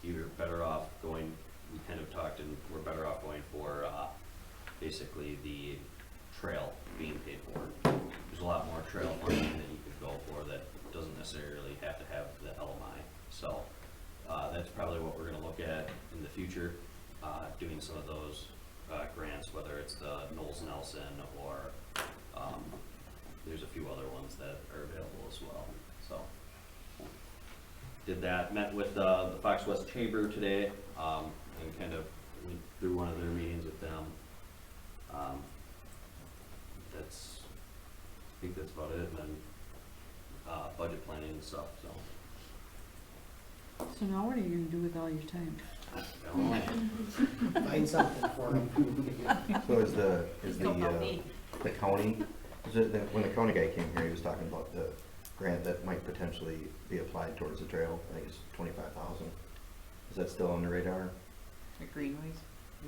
You're better off going, we kind of talked, and we're better off going for basically the trail being paid for. There's a lot more trail funding that you could go for that doesn't necessarily have to have the LMI. So that's probably what we're going to look at in the future, doing some of those grants, whether it's the Knowles Nelson or there's a few other ones that are available as well. So did that, met with the Fox West Chamber today, and kind of went through one of their meetings with them. I think that's about it, and then budget planning and stuff, so. So now what are you gonna do with all your time? Find something for them. So is the county, when the county guy came here, he was talking about the grant that might potentially be applied towards the trail. I think it's 25,000. Is that still on the radar? The greenways?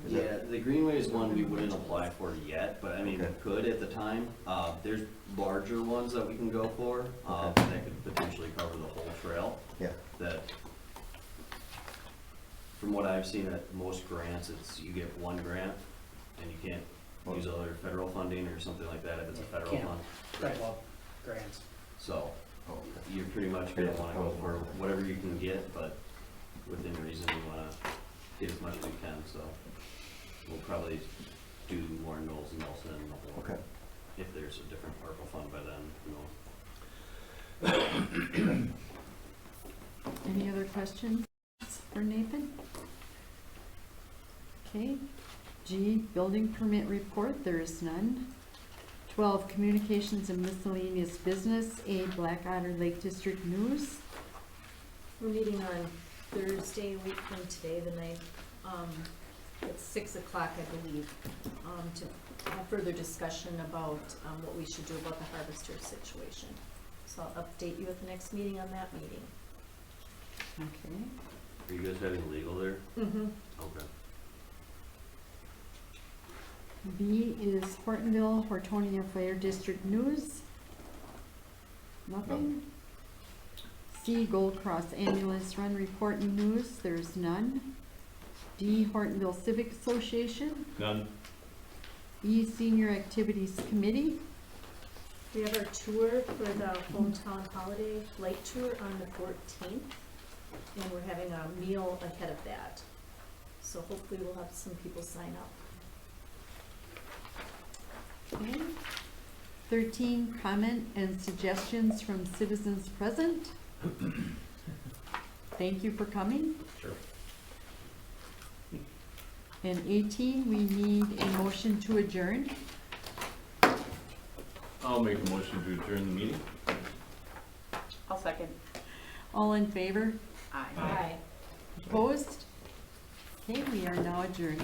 Yeah, the Greenway is one we wouldn't apply for yet, but I mean, we could at the time. There's larger ones that we can go for, that could potentially cover the whole trail. Yeah. That, from what I've seen at most grants, it's you get one grant and you can't use other federal funding or something like that if it's a federal fund. Federal grants. So you're pretty much gonna wanna go for whatever you can get, but within reason, we wanna get as much as we can, so we'll probably do more Knowles and Nelson, or if there's a different ARPA fund by then, Any other questions for Nathan? Okay, G, building permit report, there is none. 12, communications and miscellaneous business, A, Blackwater Lake District News. We're meeting on Thursday, a week from today, the night, at 6 o'clock, I believe, to have further discussion about, what we should do about the harvester situation. So I'll update you at the next meeting on that meeting. Okay. Are you guys having legal there? Mm-hmm. Okay. B is Hortonville, Hortonia Fire District News. Nothing. C, Gold Cross Ambulance Run Report and News, there's none. D, Hortonville Civic Association. None. E, Senior Activities Committee. We have our tour for the hometown holiday light tour on the 14th, and we're having a meal ahead of that. So hopefully we'll have some people sign up. Okay. 13, comment and suggestions from citizens present. Thank you for coming. Sure. And 18, we need a motion to adjourn. I'll make a motion to adjourn the meeting. I'll second. All in favor? Aye. Bye. Opposed? Okay, we are now adjourned.